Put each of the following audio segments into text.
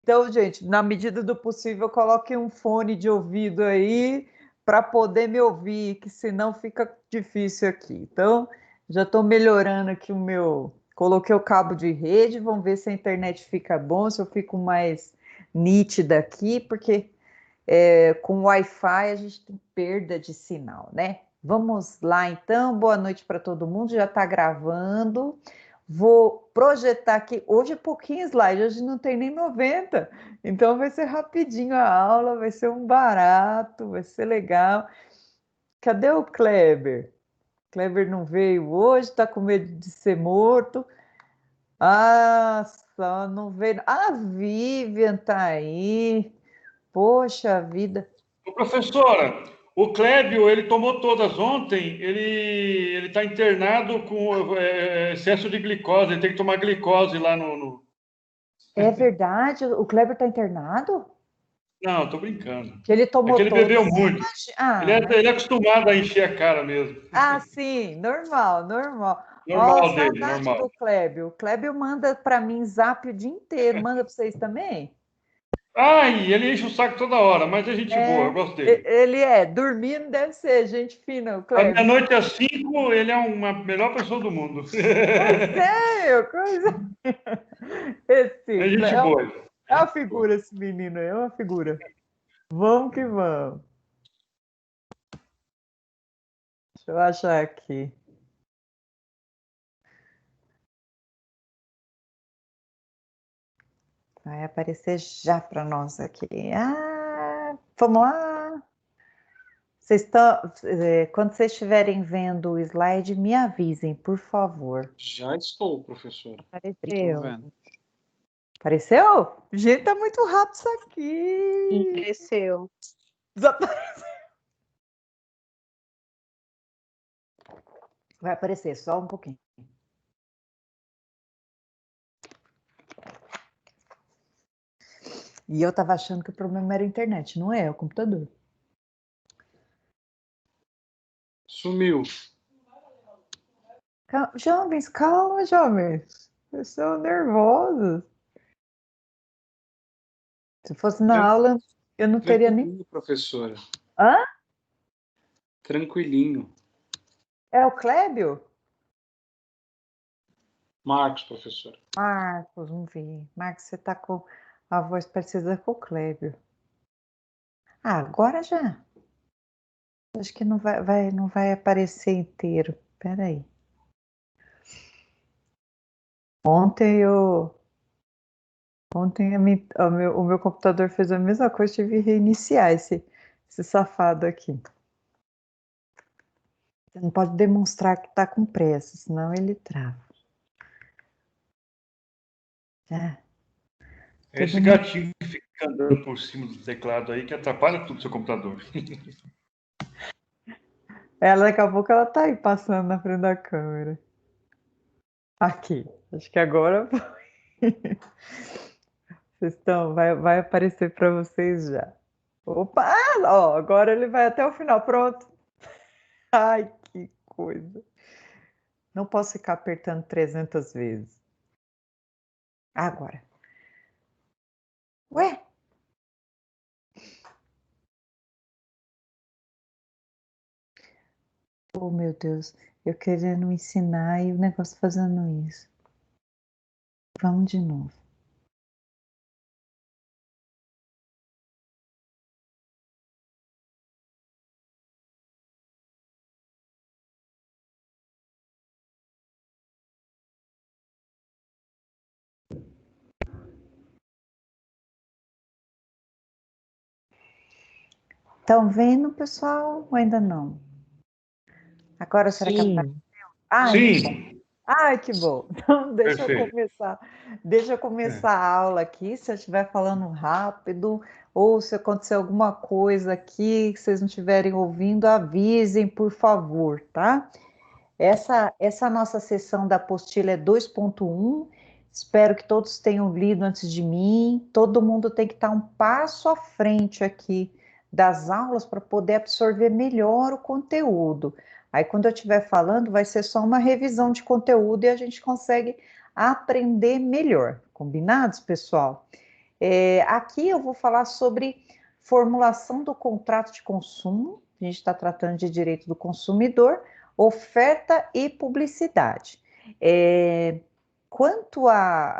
Então, gente, na medida do possível, coloque um fone de ouvido aí para poder me ouvir, que senão fica difícil aqui. Então, já estou melhorando aqui o meu. Coloquei o cabo de rede, vamos ver se a internet fica bom, se eu fico mais nítida aqui, porque com Wi-Fi a gente tem perda de sinal, né? Vamos lá então, boa noite para todo mundo, já está gravando. Vou projetar aqui, hoje é pouquinho slide, hoje não tem nem 90, então vai ser rapidinho a aula, vai ser um barato, vai ser legal. Cadê o Kleber? Kleber não veio hoje, está com medo de ser morto. Ah, só não veio. A Vivian tá aí. Poxa vida. Ô, professora, o Clébio, ele tomou todas ontem, ele está internado com excesso de glicose, ele tem que tomar glicose lá no... É verdade? O Kleber está internado? Não, estou brincando. Que ele É que tomou ele bebeu todas. muito. Ah, mas... Ele é acostumado a encher a cara mesmo. sim, normal, normal. Ó, Normal dele, saudade normal. do Kleber. O Kleber manda para mim zap o dia inteiro. Manda para vocês também? Ai, ele enche o saco toda hora, mas é gente boa, eu gosto dele. Ele dormindo deve ser gente fina, o Da Kleber. meia-noite às 5, ele é uma melhor pessoa do mundo. Sério, coisa. É Esse gente boa. é uma figura esse menino, é uma figura. Vamos que vamos. Deixa eu achar aqui. Vai aparecer já para nós aqui. Vamos lá. Vocês estão, quando vocês estiverem vendo o slide, me avisem, por favor. Já estou, professor. Apareceu. Apareceu? Gente, tá muito rápido isso aqui. Apareceu. Desapareceu. Vai aparecer, só um pouquinho. E eu tava achando que o problema era a internet, não é o computador. Sumiu. Jovens, calma, jovens. Vocês são nervosos. Se fosse na aula, eu não teria nem... Tranquilinho, professora. Hã? Tranquilinho. É o Clébio? Marcos, professora. Marcos, vamos ver. Marcos, você tá com a voz parecida com o Clébio. Agora já. Acho que não vai aparecer inteiro. Espera aí. Ontem o meu computador fez a mesma coisa, tive que reiniciar esse safado aqui. Você não pode demonstrar que está com pressa, senão ele trava. Esse gatinho que fica andando por cima do teclado aí que atrapalha tudo o seu computador. Daqui a pouco ela tá aí passando na frente da câmera. Aqui. Acho que agora vocês estão, vai aparecer para vocês já. Opa! Ó, agora ele vai até o final. Pronto. Ai, que coisa. Não posso ficar apertando 300 vezes. Agora. Ué? Oh, meu Deus. Eu querendo ensinar e o negócio fazendo isso. Vamos de novo. Estão vendo, pessoal? Ou ainda não? Agora será que apareceu? Sim. Ai, que bom. Então, Perfeito. Deixa eu começar a aula aqui. Se eu estiver falando rápido, ou se acontecer alguma coisa aqui que vocês não estiverem ouvindo, avisem, por favor, tá? Essa nossa sessão da apostila é 2.1. Espero que todos tenham lido antes de mim. Todo mundo tem que estar um passo à frente aqui das aulas para poder absorver melhor o conteúdo. Aí, quando eu estiver falando, vai ser só uma revisão de conteúdo e a gente consegue aprender melhor. Combinados, pessoal? Aqui eu vou falar sobre formulação do contrato de consumo, a gente está tratando de direito do consumidor, oferta e publicidade. Eu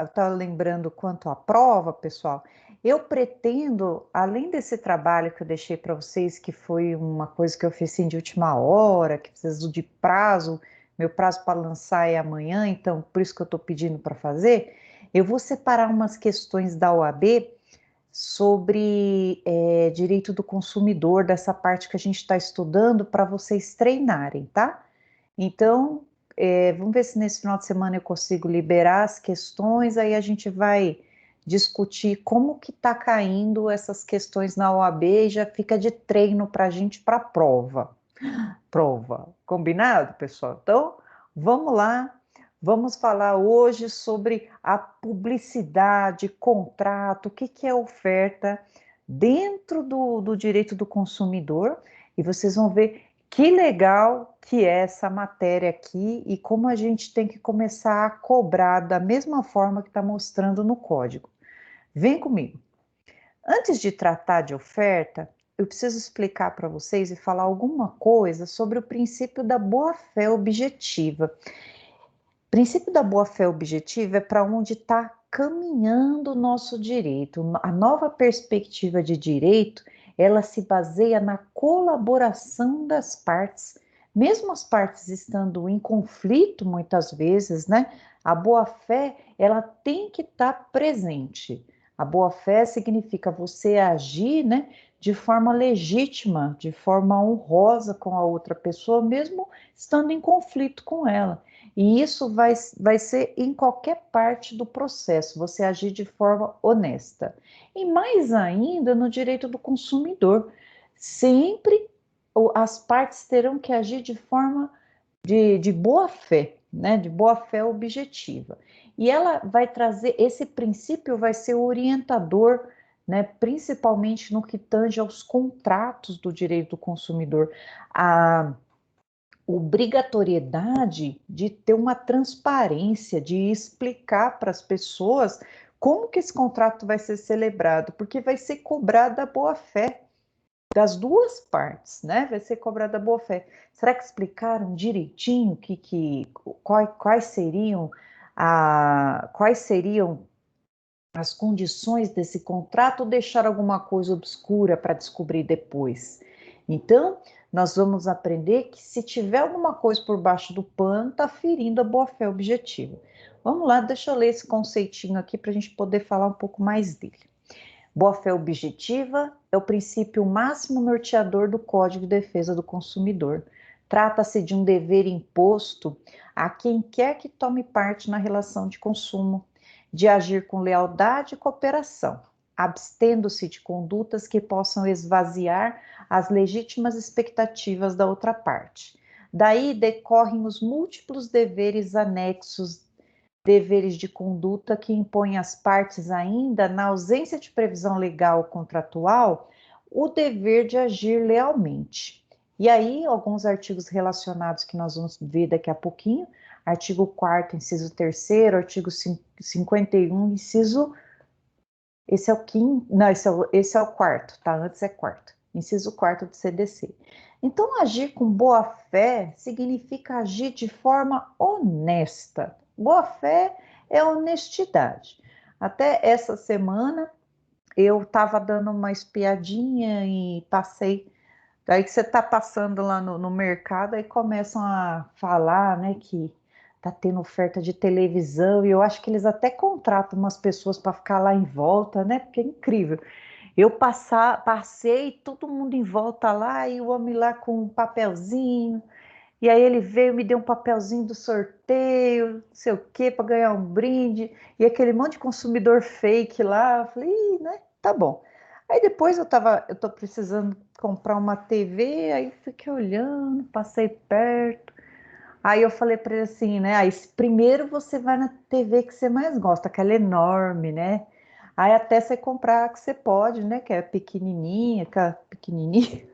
estava lembrando quanto à prova, pessoal, eu pretendo, além desse trabalho que eu deixei para vocês, que foi uma coisa que eu fiz assim, de última hora, que precisa de prazo, meu prazo para lançar é amanhã, então por isso que eu estou pedindo para fazer, eu vou separar umas questões da OAB sobre direito do consumidor, dessa parte que a gente está estudando, para vocês treinarem, tá? Então, vamos ver se nesse final de semana eu consigo liberar as questões, aí a gente vai discutir como que está caindo essas questões na OAB e já fica de treino para a gente para a prova. Combinado, pessoal? Então, vamos lá. Vamos falar hoje sobre a publicidade, contrato, o que é oferta dentro do direito do consumidor. E vocês vão ver que legal que é essa matéria aqui e como a gente tem que começar a cobrar da mesma forma que está mostrando no código. Vem comigo. Antes de tratar de oferta, eu preciso explicar para vocês e falar alguma coisa sobre o princípio da boa-fé objetiva. O princípio da boa-fé objetiva é para onde está caminhando o nosso direito. A nova perspectiva de direito, ela se baseia na colaboração das partes. Mesmo as partes estando em conflito muitas vezes, né? A boa-fé, ela tem que estar presente. A boa-fé significa você agir, né, de forma legítima, de forma honrosa com a outra pessoa, mesmo estando em conflito com ela. E isso vai ser em qualquer parte do processo, você agir de forma honesta. E mais ainda no direito do consumidor. Sempre as partes terão que agir de forma de boa fé, né? De boa fé objetiva. E ela vai trazer, esse princípio vai ser orientador, né? Principalmente no que tange aos contratos do direito do consumidor. A obrigatoriedade de ter uma transparência, de explicar para as pessoas como que esse contrato vai ser celebrado, porque vai ser cobrada a boa-fé das duas partes, né? Vai ser cobrada a boa-fé. Será que explicaram direitinho quais seriam as condições desse contrato ou deixar alguma coisa obscura para descobrir depois? Então, nós vamos aprender que se tiver alguma coisa por baixo do pano, está ferindo a boa-fé objetiva. Vamos lá, deixa eu ler esse conceitinho aqui para a gente poder falar um pouco mais dele. Boa-fé objetiva é o princípio máximo norteador do Código de Defesa do Consumidor. Trata-se de um dever imposto a quem quer que tome parte na relação de consumo, de agir com lealdade e cooperação, abstendo-se de condutas que possam esvaziar as legítimas expectativas da outra parte. Daí decorrem os múltiplos deveres anexos, deveres de conduta que impõem às partes ainda, na ausência de previsão legal contratual, o dever de agir lealmente. E aí, alguns artigos relacionados que nós vamos ver daqui a pouquinho, artigo 4º, inciso 3º, artigo 51, inciso... Esse é o quinto, não, esse é o quarto, tá? Antes é quarto. Inciso 4º do CDC. Então, agir com boa fé significa agir de forma honesta. Boa fé é honestidade. Até essa semana eu estava dando uma espiadinha e passei. Daí que você está passando lá no mercado, aí começam a falar, né, que tá tendo oferta de televisão, e eu acho que eles até contratam umas pessoas para ficar lá em volta, né? Porque é incrível. Eu passei, todo mundo em volta lá, e o homem lá com um papelzinho, e aí ele veio, me deu um papelzinho do sorteio, não sei o quê, para ganhar um brinde, e aquele monte de consumidor fake lá, eu falei, ih, né, tá bom. Aí depois eu tô precisando comprar uma TV, aí fiquei olhando, passei perto, aí eu falei para ele assim, né, aí primeiro você vai na TV que você mais gosta, aquela enorme, né, aí até você comprar a que você pode, né, que é pequenininha, aquela pequenininha.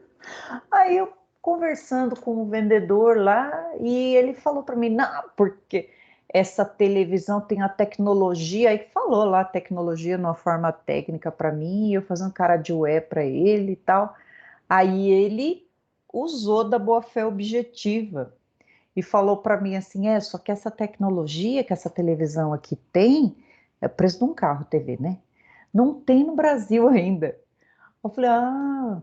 Aí eu conversando com o vendedor lá e ele falou para mim, não, porque essa televisão tem a tecnologia, aí falou lá tecnologia numa forma técnica para mim, eu fazendo cara de ué para ele e tal. Aí ele usou da boa-fé objetiva e falou para mim assim, só que essa tecnologia que essa televisão aqui tem, é o preço de um carro TV, né? Não tem no Brasil ainda. Eu falei,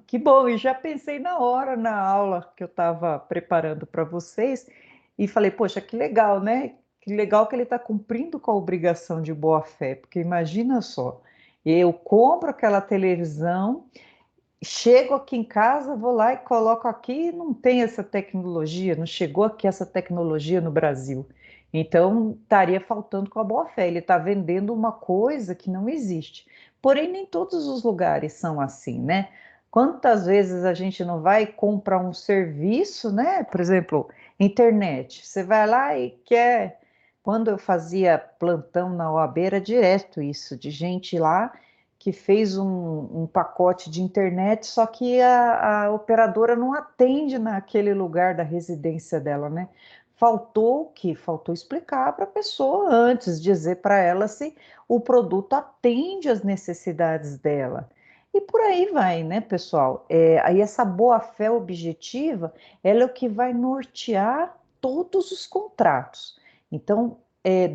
que bom, e já pensei na hora, na aula que eu estava preparando para vocês, e falei, poxa, que legal, né? Que legal que ele está cumprindo com a obrigação de boa-fé, porque imagina só, eu compro aquela televisão, chego aqui em casa, vou lá e coloco aqui, não tem essa tecnologia, não chegou aqui essa tecnologia no Brasil. Então, estaria faltando com a boa-fé. Ele está vendendo uma coisa que não existe. Porém, nem todos os lugares são assim, né? Quantas vezes a gente não vai comprar um serviço, né? Por exemplo, internet. Você vai lá e quer. Quando eu fazia plantão na OAB, era direto isso, de gente lá que fez um pacote de internet, só que a operadora não atende naquele lugar da residência dela, né? Faltou o quê? Faltou explicar para a pessoa antes, dizer para ela se o produto atende às necessidades dela. E por aí vai, né, pessoal? Aí essa boa-fé objetiva, ela é o que vai nortear todos os contratos. Então,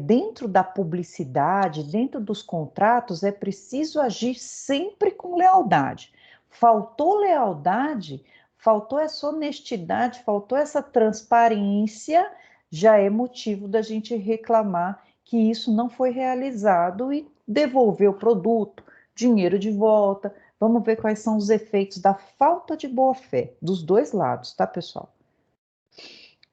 dentro da publicidade, dentro dos contratos, é preciso agir sempre com lealdade. Faltou lealdade, faltou essa honestidade, faltou essa transparência, já é motivo da gente reclamar que isso não foi realizado e devolver o produto, dinheiro de volta. Vamos ver quais são os efeitos da falta de boa-fé, dos dois lados, tá, pessoal?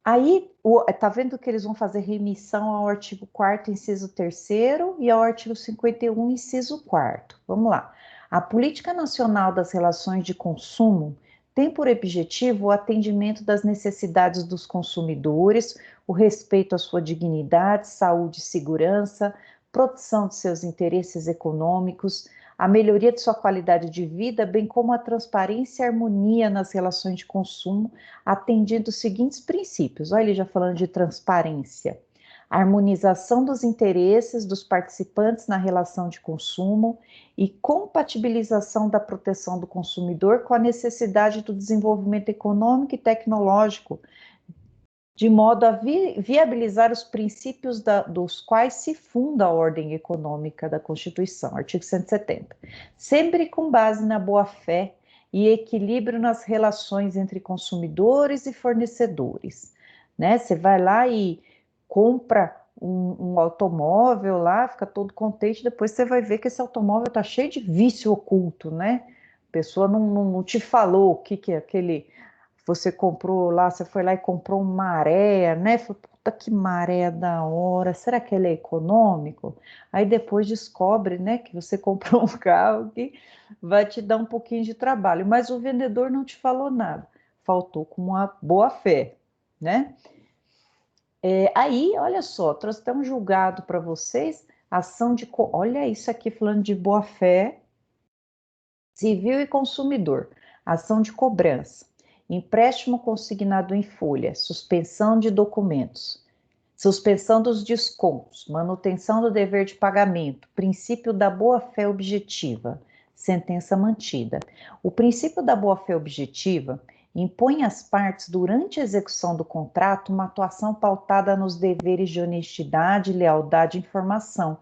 Aí, tá vendo que eles vão fazer remissão ao artigo 4º, inciso 3º e ao artigo 51, inciso 4º. Vamos lá. A Política Nacional das Relações de Consumo tem por objetivo o atendimento das necessidades dos consumidores, o respeito à sua dignidade, saúde e segurança, proteção de seus interesses econômicos, a melhoria de sua qualidade de vida, bem como a transparência e harmonia nas relações de consumo, atendendo os seguintes princípios. Olha ele já falando de transparência. A harmonização dos interesses dos participantes na relação de consumo e compatibilização da proteção do consumidor com a necessidade do desenvolvimento econômico e tecnológico, de modo a viabilizar os princípios dos quais se funda a ordem econômica da Constituição, artigo 170, sempre com base na boa-fé e equilíbrio nas relações entre consumidores e fornecedores, né? Você vai lá e compra um automóvel lá, fica todo contente, depois você vai ver que esse automóvel está cheio de vício oculto, né? A pessoa não te falou o que é aquele... Você comprou lá, você foi lá e comprou uma maré, né? Falei, puta que maré da hora, será que ele é econômico? Aí depois descobre, né, que você comprou um carro que vai te dar um pouquinho de trabalho, mas o vendedor não te falou nada, faltou com uma boa fé, né? Aí, olha só, trouxe até um julgado para vocês, ação de... Olha isso aqui falando de boa fé, civil e consumidor, ação de cobrança. Empréstimo consignado em folha, suspensão de documentos, suspensão dos descontos, manutenção do dever de pagamento, princípio da boa-fé objetiva, sentença mantida. O princípio da boa-fé objetiva impõe às partes, durante a execução do contrato, uma atuação pautada nos deveres de honestidade, lealdade e informação,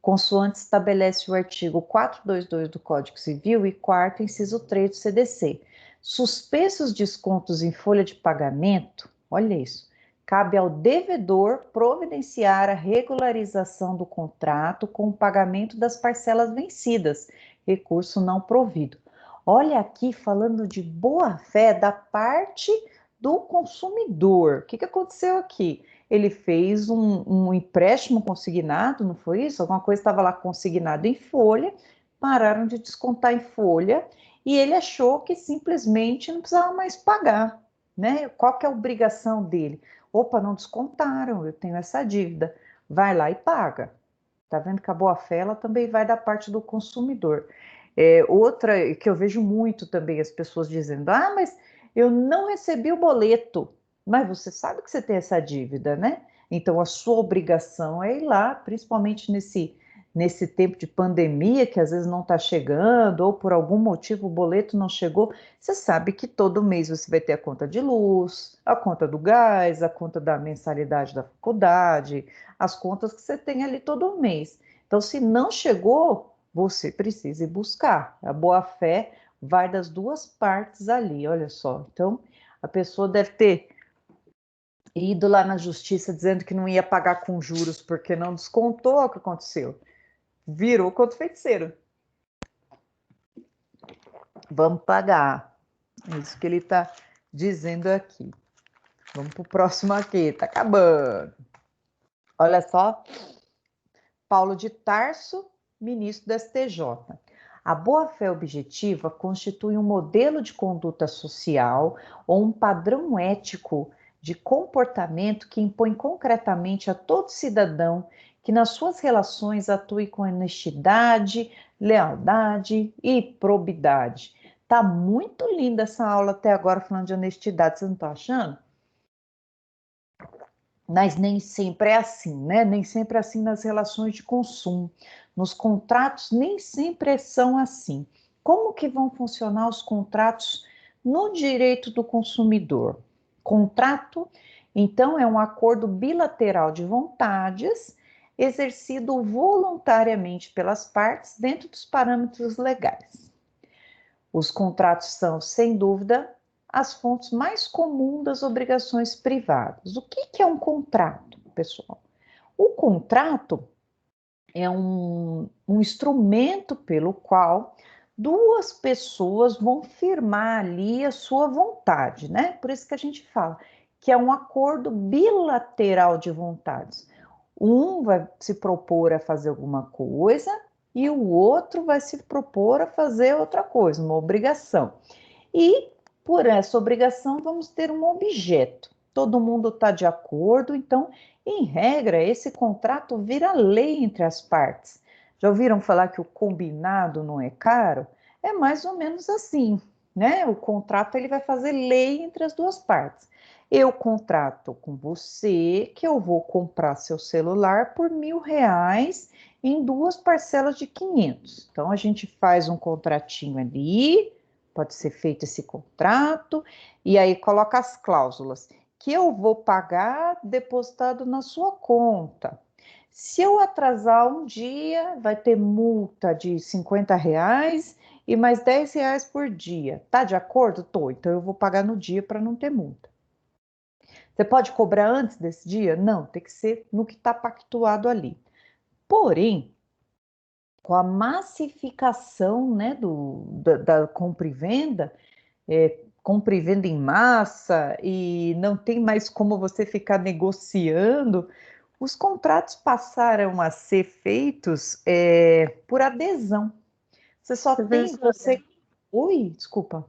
consoante estabelece o artigo 422 do Código Civil e 4º, inciso 3 do CDC. Suspensos descontos em folha de pagamento, olha isso, cabe ao devedor providenciar a regularização do contrato com o pagamento das parcelas vencidas, recurso não provido. Olha aqui falando de boa-fé da parte do consumidor. O que aconteceu aqui? Ele fez um empréstimo consignado, não foi isso? Alguma coisa estava lá consignado em folha, pararam de descontar em folha e ele achou que simplesmente não precisava mais pagar, né? Qual que é a obrigação dele? Opa, não descontaram, eu tenho essa dívida. Vai lá e paga. Tá vendo que a boa-fé ela também vai da parte do consumidor. Outra que eu vejo muito também as pessoas dizendo, mas eu não recebi o boleto. Mas você sabe que você tem essa dívida, né? Então, a sua obrigação é ir lá, principalmente nesse tempo de pandemia, que às vezes não está chegando, ou por algum motivo o boleto não chegou. Você sabe que todo mês você vai ter a conta de luz, a conta do gás, a conta da mensalidade da faculdade, as contas que você tem ali todo mês. Então, se não chegou, você precisa ir buscar. A boa-fé vai das duas partes ali, olha só. Então, a pessoa deve ter ido lá na justiça dizendo que não ia pagar com juros porque não descontou. O que aconteceu? Virou contra o feiticeiro. Vamos pagar. É isso que ele está dizendo aqui. Vamos para o próximo aqui, está acabando. Olha só, Paulo de Tarso, ministro do STJ. A boa-fé objetiva constitui um modelo de conduta social ou um padrão ético de comportamento que impõe concretamente a todo cidadão que nas suas relações atue com honestidade, lealdade e probidade. Tá muito linda essa aula até agora falando de honestidade, vocês não estão achando? Mas nem sempre é assim, né? Nem sempre é assim nas relações de consumo. Nos contratos, nem sempre são assim. Como que vão funcionar os contratos no direito do consumidor? Contrato, então, é um acordo bilateral de vontades exercido voluntariamente pelas partes dentro dos parâmetros legais. Os contratos são, sem dúvida, as fontes mais comuns das obrigações privadas. O que é um contrato, pessoal? O contrato é um instrumento pelo qual duas pessoas vão firmar ali a sua vontade, né? Por isso que a gente fala que é um acordo bilateral de vontades. Um vai se propor a fazer alguma coisa e o outro vai se propor a fazer outra coisa, uma obrigação. E por essa obrigação vamos ter um objeto. Todo mundo está de acordo, então, em regra, esse contrato vira lei entre as partes. Já ouviram falar que o combinado não é caro? É mais ou menos assim, né? O contrato ele vai fazer lei entre as duas partes. Eu contrato com você que eu vou comprar seu celular por R$ 1.000 em duas parcelas de 500. Então a gente faz um contratinho ali, pode ser feito esse contrato, e aí coloca as cláusulas que eu vou pagar depositado na sua conta. Se eu atrasar um dia, vai ter multa de R$ 50 e mais R$ 10 por dia. Tá de acordo? Tô. Então eu vou pagar no dia para não ter multa. Você pode cobrar antes desse dia? Não, tem que ser no que está pactuado ali. Porém, com a massificação, né, da compra e venda, compra e venda em massa, e não tem mais como você ficar negociando, os contratos passaram a ser feitos por adesão. Você só tem você. Oi, desculpa.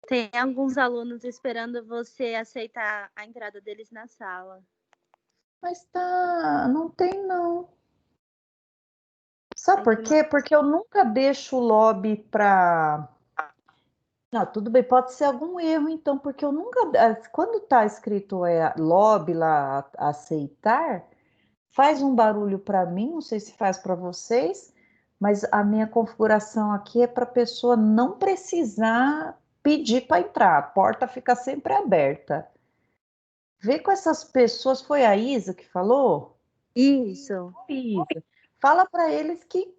Tem alguns alunos esperando você aceitar a entrada deles na sala. Mas tá, não tem não. Sabe por quê? Porque eu nunca deixo o lobby para. Não, tudo bem, pode ser algum erro, então, porque eu nunca. Quando está escrito lobby lá, aceitar, faz um barulho para mim, não sei se faz para vocês, mas a minha configuração aqui é para a pessoa não precisar pedir para entrar, a porta fica sempre aberta. Vê com essas pessoas, foi a Isa que falou? Isso. Isa. Fala para eles que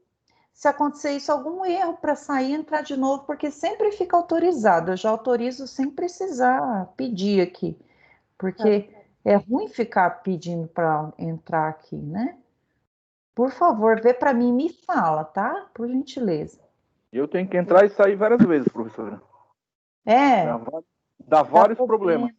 se acontecer isso, algum erro para sair e entrar de novo, porque sempre fica autorizado. Eu já autorizo sem precisar pedir aqui, porque é ruim ficar pedindo para entrar aqui, né? Por favor, vê para mim e me fala, tá? Por gentileza. Eu tenho que entrar e sair várias vezes, professora. Dá vários problemas.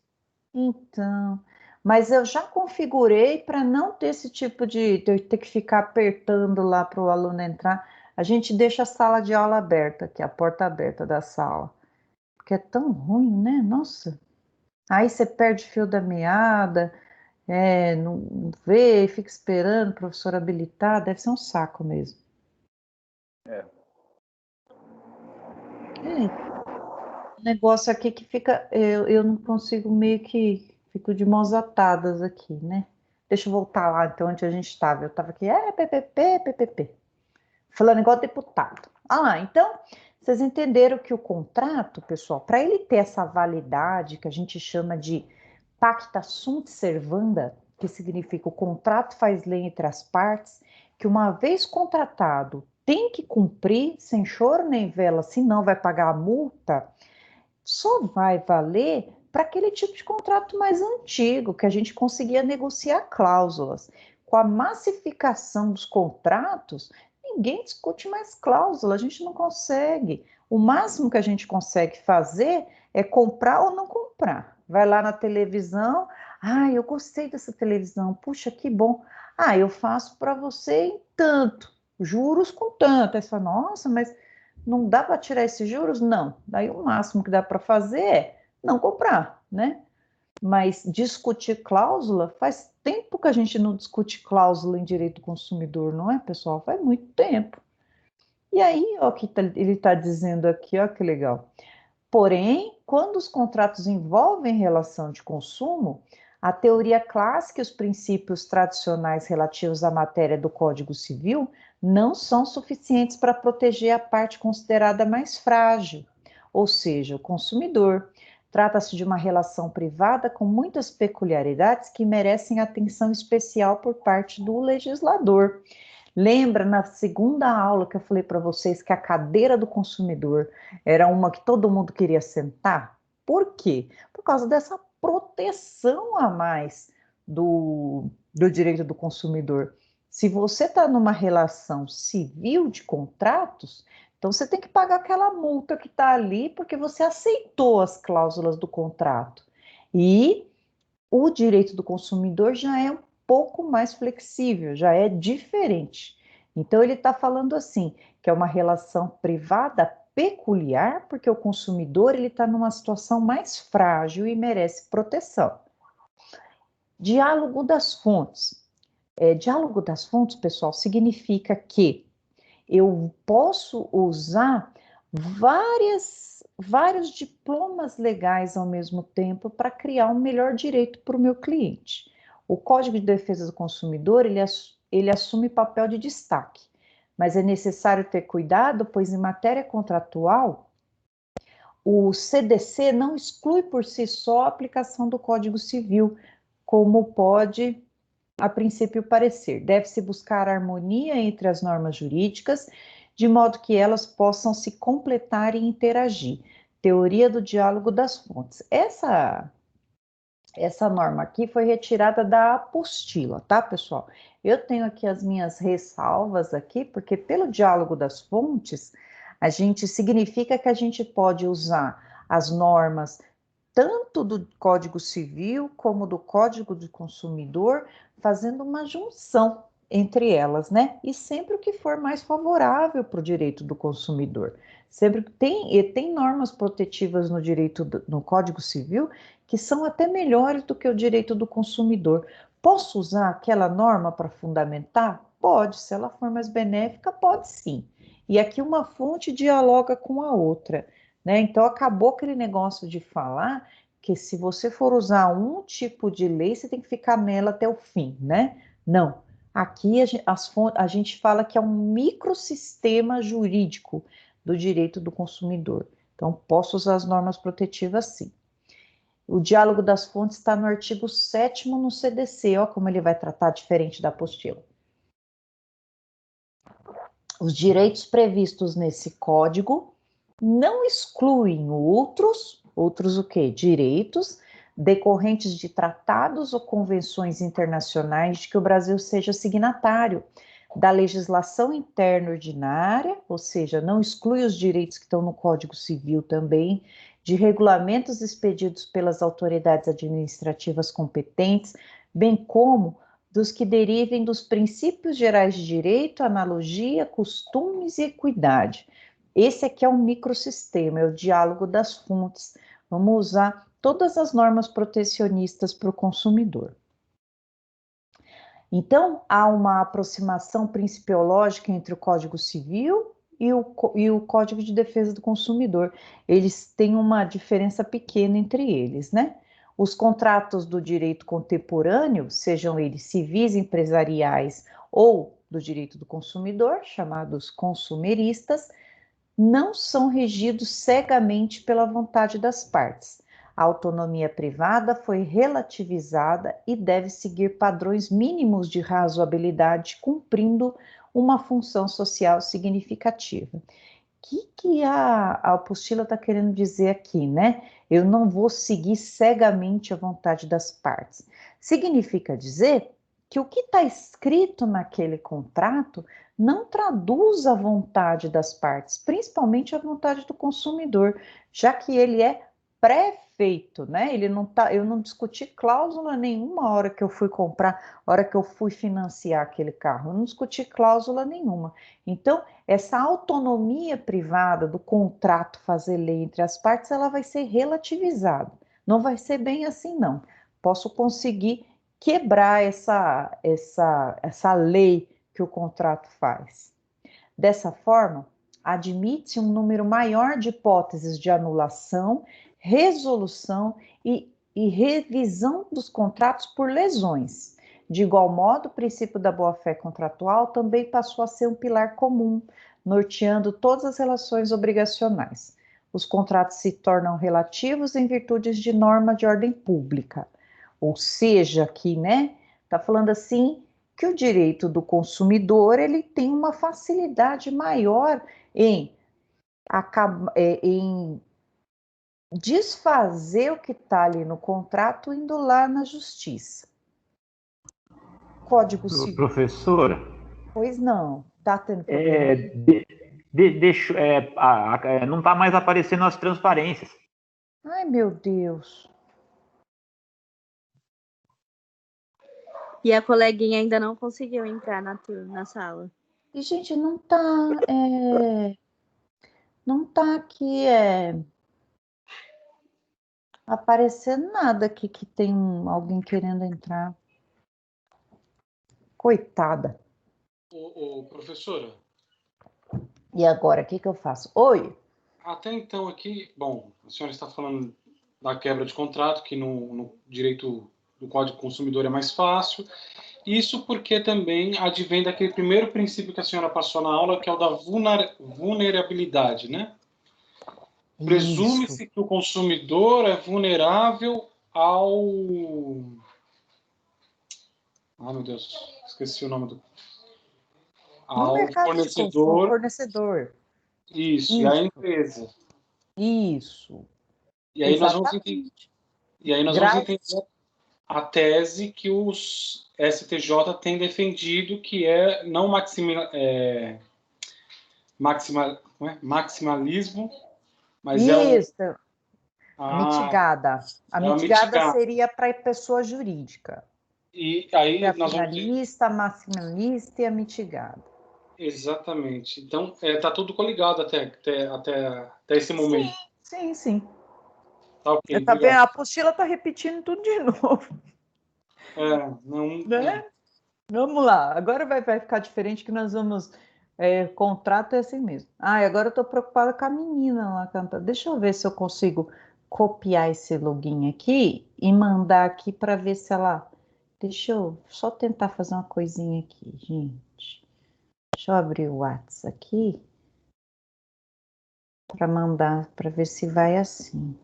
Então, mas eu já configurei para não ter esse tipo de eu ter que ficar apertando lá para o aluno entrar. A gente deixa a sala de aula aberta, aqui, a porta aberta da sala. Porque é tão ruim, né? Nossa. Aí você perde o fio da meada, não vê, fica esperando o professor habilitar, deve ser um saco mesmo. O negócio aqui que fica, eu não consigo meio que, fico de mãos atadas aqui, né? Deixa eu voltar lá, então, onde a gente estava. Eu estava aqui, PPP. Falando igual deputado. Então, vocês entenderam que o contrato, pessoal, para ele ter essa validade que a gente chama de pacta sunt servanda, que significa o contrato faz lei entre as partes, que uma vez contratado tem que cumprir, sem choro nem vela, senão vai pagar a multa, só vai valer para aquele tipo de contrato mais antigo, que a gente conseguia negociar cláusulas. Com a massificação dos contratos, ninguém discute mais cláusula, a gente não consegue. O máximo que a gente consegue fazer é comprar ou não comprar. Vai lá na televisão, eu gostei dessa televisão, puxa, que bom. Eu faço para você em tanto, juros com tanto. Aí você fala, nossa, mas não dá para tirar esses juros? Não. Daí o máximo que dá para fazer é não comprar, né? Mas discutir cláusula, faz tempo que a gente não discute cláusula em direito do consumidor, não é, pessoal? Faz muito tempo. E aí, ó, ele está dizendo aqui, ó, que legal. Porém, quando os contratos envolvem relação de consumo, a teoria clássica e os princípios tradicionais relativos à matéria do Código Civil não são suficientes para proteger a parte considerada mais frágil, ou seja, o consumidor. Trata-se de uma relação privada com muitas peculiaridades que merecem atenção especial por parte do legislador. Lembra na segunda aula que eu falei para vocês que a cadeira do consumidor era uma que todo mundo queria sentar? Por quê? Por causa dessa proteção a mais do direito do consumidor. Se você está numa relação civil de contratos, então você tem que pagar aquela multa que está ali porque você aceitou as cláusulas do contrato. E o direito do consumidor já é um pouco mais flexível, já é diferente. Então ele está falando assim, que é uma relação privada peculiar, porque o consumidor ele está numa situação mais frágil e merece proteção. Diálogo das fontes. Diálogo das fontes, pessoal, significa que eu posso usar vários diplomas legais ao mesmo tempo para criar um melhor direito para o meu cliente. O Código de Defesa do Consumidor, ele assume papel de destaque, mas é necessário ter cuidado, pois em matéria contratual, o CDC não exclui por si só a aplicação do Código Civil, como pode, a princípio, parecer. Deve-se buscar harmonia entre as normas jurídicas, de modo que elas possam se completar e interagir. Teoria do diálogo das fontes. Essa norma aqui foi retirada da apostila, tá, pessoal? Eu tenho aqui as minhas ressalvas aqui, porque pelo diálogo das fontes, a gente significa que a gente pode usar as normas tanto do Código Civil como do Código do Consumidor, fazendo uma junção entre elas, né? E sempre o que for mais favorável para o direito do consumidor. Sempre tem normas protetivas no direito no Código Civil que são até melhores do que o direito do consumidor. Posso usar aquela norma para fundamentar? Pode, se ela for mais benéfica, pode sim. E aqui uma fonte dialoga com a outra, né? Então acabou aquele negócio de falar que se você for usar um tipo de lei, você tem que ficar nela até o fim, né? Não. Aqui a gente fala que é um microsistema jurídico do direito do consumidor. Então, posso usar as normas protetivas sim. O diálogo das fontes está no artigo 7º no CDC, ó, como ele vai tratar diferente da apostila. Os direitos previstos nesse código não excluem outros o quê? Direitos decorrentes de tratados ou convenções internacionais de que o Brasil seja signatário, da legislação interna ordinária, ou seja, não exclui os direitos que estão no Código Civil também, de regulamentos expedidos pelas autoridades administrativas competentes, bem como dos que derivem dos princípios gerais de direito, analogia, costumes e equidade. Esse aqui é um microsistema, é o diálogo das fontes. Vamos usar todas as normas protecionistas para o consumidor. Então, há uma aproximação principiológica entre o Código Civil e o Código de Defesa do Consumidor. Eles têm uma diferença pequena entre eles, né? Os contratos do direito contemporâneo, sejam eles civis, empresariais ou do direito do consumidor, chamados consumeristas, não são regidos cegamente pela vontade das partes. A autonomia privada foi relativizada e deve seguir padrões mínimos de razoabilidade, cumprindo uma função social significativa. O que a apostila está querendo dizer aqui, né? Eu não vou seguir cegamente a vontade das partes. Significa dizer que o que está escrito naquele contrato não traduz a vontade das partes, principalmente a vontade do consumidor, já que ele é pré-feito, né? Eu não discuti cláusula nenhuma a hora que eu fui comprar, a hora que eu fui financiar aquele carro, eu não discuti cláusula nenhuma. Então, essa autonomia privada do contrato fazer lei entre as partes, ela vai ser relativizada. Não vai ser bem assim, não. Posso conseguir quebrar essa lei que o contrato faz. Dessa forma, admite um número maior de hipóteses de anulação, resolução e revisão dos contratos por lesões. De igual modo, o princípio da boa-fé contratual também passou a ser um pilar comum, norteando todas as relações obrigacionais. Os contratos se tornam relativos em virtude de norma de ordem pública. Ou seja, aqui, né, está falando assim que o direito do consumidor ele tem uma facilidade maior em desfazer o que está ali no contrato indo lá na justiça. Código Civil. Professora, Pois não, está tendo problema. não está mais aparecendo as transparências. Ai, meu Deus. E a coleguinha ainda não conseguiu entrar na sala. E, gente, não tá aqui aparecendo nada aqui que tem alguém querendo entrar. Coitada. Professora, E agora, o que eu faço? Oi? até então aqui, bom, a senhora está falando da quebra de contrato, que no direito do Código do Consumidor é mais fácil. Isso porque também advém daquele primeiro princípio que a senhora passou na aula, que é o da vulnerabilidade, né? Presume-se que o consumidor é vulnerável ao... Ah, meu Deus, esqueci o nome do... Ao fornecedor. Isso, e a empresa. Isso. E aí nós vamos entender a tese que os STJ tem defendido, que é não maximalismo, mas isso. Mitigada. A mitigada seria para a pessoa jurídica. E aí a finalista, a maximalista e a mitigada. Exatamente. Então, está tudo coligado até esse momento. Sim. Tá, ok. Tá vendo? A apostila está repetindo tudo de novo. Né? Vamos lá. Agora vai ficar diferente que nós vamos... contrato é assim mesmo. Agora eu estou preocupada com a menina lá cantando. Deixa eu ver se eu consigo copiar esse login aqui e mandar aqui para ver se ela... Deixa eu só tentar fazer uma coisinha aqui, gente. Deixa eu abrir o WhatsApp aqui para mandar, para ver se vai assim.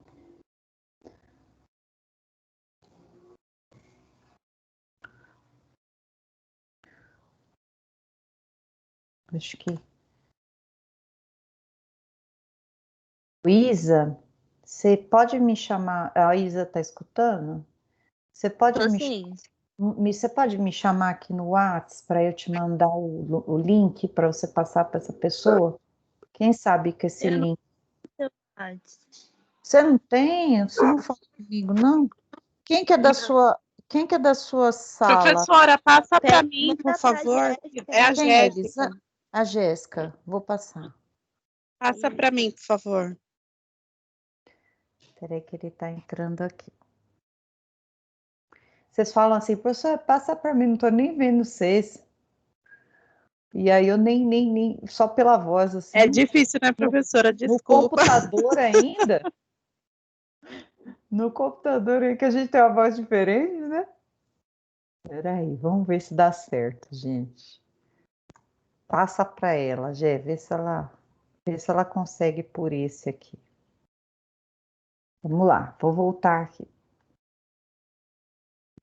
Acho que... Isa, você pode me chamar... A Isa está escutando? Você pode Você pode me chamar aqui no WhatsApp para eu te mandar o link para você passar para essa pessoa? Quem sabe que esse link... Você não tem? Você não fala comigo, não? Quem que é da sua sala? Professora, passa para mim, por favor. É a Jéssica. A Jéssica, vou passar. Passa para mim, por favor. Espera aí que ele está entrando aqui. Vocês falam assim, professor, passa para mim, não estou nem vendo vocês. E aí eu nem só pela voz assim. É difícil, né, professora? Desculpa. No computador ainda. No computador aí que a gente tem uma voz diferente, né? Peraí, vamos ver se dá certo, gente. Passa para ela, Gê, vê se ela consegue por esse aqui. Vamos lá, vou voltar aqui.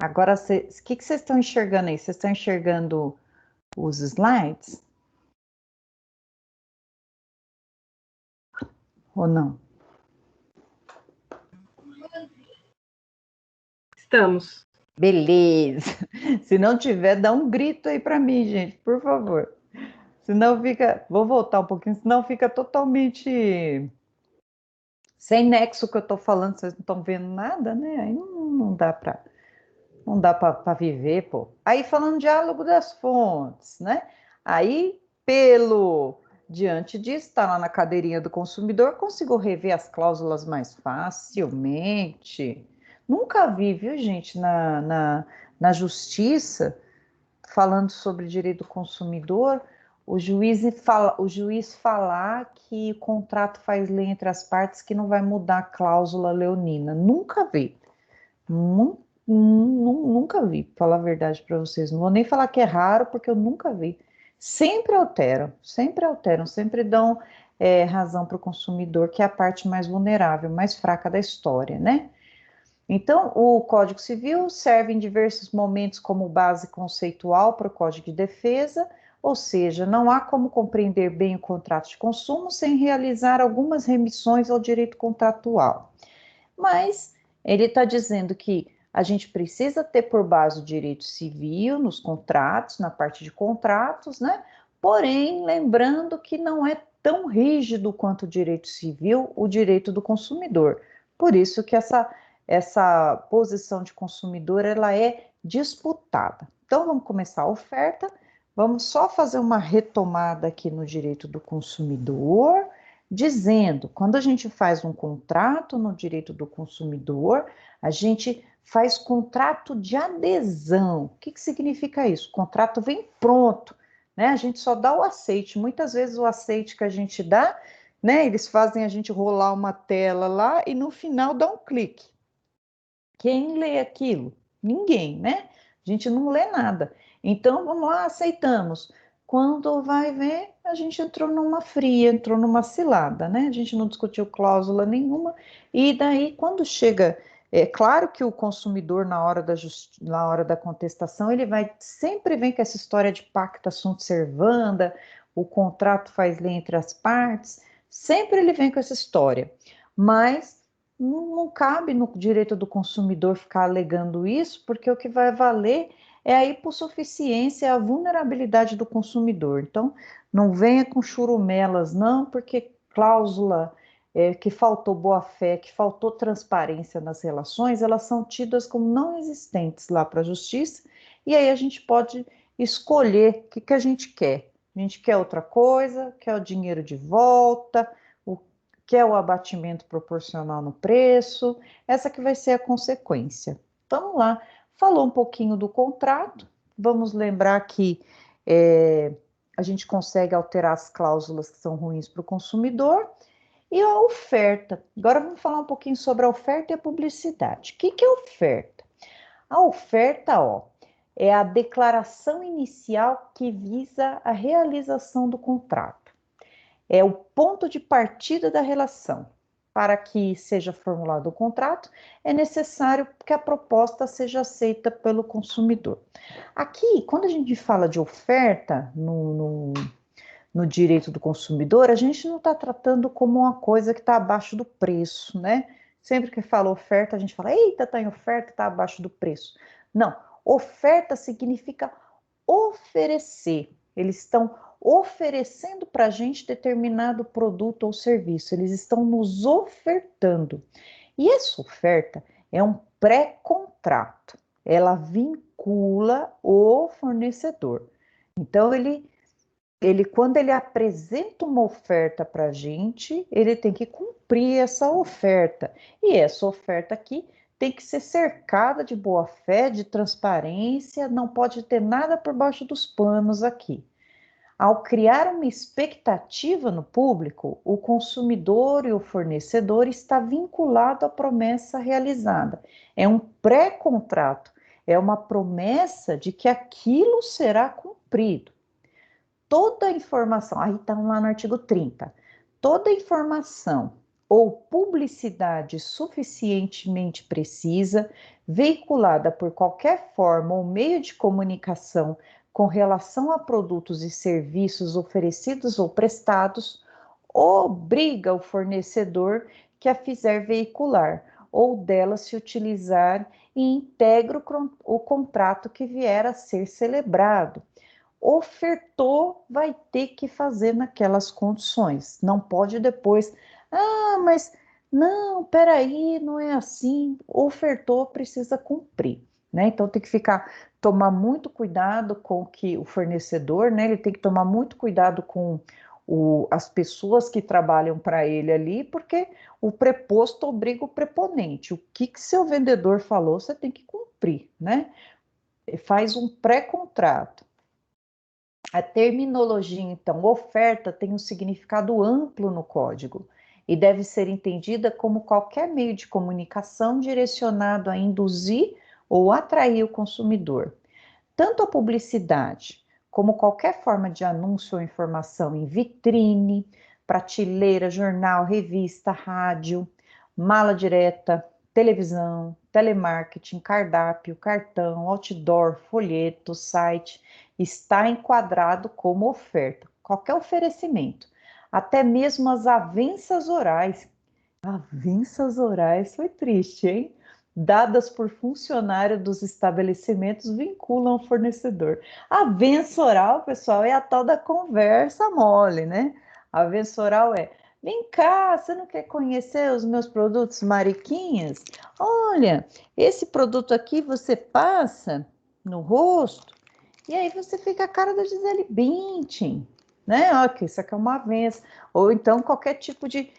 Agora, o que vocês estão enxergando aí? Vocês estão enxergando os slides? Ou não? Estamos. Beleza. Se não tiver, dá um grito aí para mim, gente, por favor. Senão fica. Vou voltar um pouquinho, senão fica totalmente sem nexo o que eu estou falando. Vocês não estão vendo nada, né? Aí não dá para. Não dá para viver, pô. Aí falando diálogo das fontes, né? Aí, diante disso, está lá na cadeirinha do consumidor, consigo rever as cláusulas mais facilmente. Nunca vi, viu, gente, na justiça, falando sobre direito do consumidor, o juiz falar que o contrato faz lei entre as partes que não vai mudar a cláusula leonina. Nunca vi. Nunca vi, pra falar a verdade para vocês. Não vou nem falar que é raro, porque eu nunca vi. Sempre alteram, sempre dão razão para o consumidor, que é a parte mais vulnerável, mais fraca da história, né? Então, o Código Civil serve em diversos momentos como base conceitual para o Código de Defesa, ou seja, não há como compreender bem o contrato de consumo sem realizar algumas remissões ao direito contratual. Mas ele está dizendo que a gente precisa ter por base o direito civil nos contratos, na parte de contratos, né? Porém, lembrando que não é tão rígido quanto o direito civil, o direito do consumidor. Por isso que essa posição de consumidor, ela é disputada. Então, vamos começar a oferta, vamos só fazer uma retomada aqui no direito do consumidor, dizendo, quando a gente faz um contrato no direito do consumidor, a gente faz contrato de adesão. O que significa isso? O contrato vem pronto, né? A gente só dá o aceite. Muitas vezes o aceite que a gente dá, né? Eles fazem a gente rolar uma tela lá e no final dá um clique. Quem lê aquilo? Ninguém, né? A gente não lê nada. Então, vamos lá, aceitamos. Quando vai ver, a gente entrou numa fria, entrou numa cilada, né? A gente não discutiu cláusula nenhuma. E daí, quando chega... É claro que o consumidor, na hora da contestação, ele sempre vem com essa história de pacta sunt servanda, o contrato faz lei entre as partes, sempre ele vem com essa história. Mas não cabe no direito do consumidor ficar alegando isso, porque o que vai valer é a hipossuficiência, a vulnerabilidade do consumidor. Então, não venha com churumelas, não, porque cláusula que faltou boa-fé, que faltou transparência nas relações, elas são tidas como não existentes lá para a justiça, e aí a gente pode escolher o que a gente quer. A gente quer outra coisa, quer o dinheiro de volta, quer o abatimento proporcional no preço, essa que vai ser a consequência. Vamos lá, falou um pouquinho do contrato, vamos lembrar que a gente consegue alterar as cláusulas que são ruins para o consumidor, e a oferta. Agora vamos falar um pouquinho sobre a oferta e a publicidade. O que é oferta? A oferta, é a declaração inicial que visa a realização do contrato. É o ponto de partida da relação. Para que seja formulado o contrato, é necessário que a proposta seja aceita pelo consumidor. Aqui, quando a gente fala de oferta no direito do consumidor, a gente não está tratando como uma coisa que está abaixo do preço, né? Sempre que fala oferta, a gente fala, eita, está em oferta, está abaixo do preço. Não, oferta significa oferecer. Eles estão oferecendo para a gente determinado produto ou serviço, eles estão nos ofertando. E essa oferta é um pré-contrato, ela vincula o fornecedor. Então, quando ele apresenta uma oferta para a gente, ele tem que cumprir essa oferta. E essa oferta aqui tem que ser cercada de boa-fé, de transparência, não pode ter nada por baixo dos panos aqui. Ao criar uma expectativa no público, o consumidor e o fornecedor está vinculado à promessa realizada. É um pré-contrato, é uma promessa de que aquilo será cumprido. Toda informação, aí está lá no artigo 30, toda informação ou publicidade suficientemente precisa, veiculada por qualquer forma ou meio de comunicação com relação a produtos e serviços oferecidos ou prestados, obriga o fornecedor que a fizer veicular ou dela se utilizar e integra o contrato que vier a ser celebrado. Ofertou, vai ter que fazer naquelas condições. Não pode depois, mas não, peraí, não é assim. Ofertou, precisa cumprir, né? Então tem que tomar muito cuidado com que o fornecedor, né? Ele tem que tomar muito cuidado com as pessoas que trabalham para ele ali, porque o preposto obriga o preponente. O que seu vendedor falou, você tem que cumprir, né? Faz um pré-contrato. A terminologia, então, oferta tem um significado amplo no código e deve ser entendida como qualquer meio de comunicação direcionado a induzir ou atrair o consumidor. Tanto a publicidade como qualquer forma de anúncio ou informação em vitrine, prateleira, jornal, revista, rádio, mala direta, televisão, telemarketing, cardápio, cartão, outdoor, folheto, site, está enquadrado como oferta. Qualquer oferecimento, até mesmo as avanças orais. Avanças orais foi triste, hein? Dadas por funcionário dos estabelecimentos vinculam o fornecedor. A avança oral, pessoal, é a tal da conversa mole, né? A avança oral é: vem cá, você não quer conhecer os meus produtos mariquinhas? Olha, esse produto aqui você passa no rosto e aí você fica a cara da Gisele Bündchen, né? Ok, isso aqui é uma avança. Ou então qualquer tipo de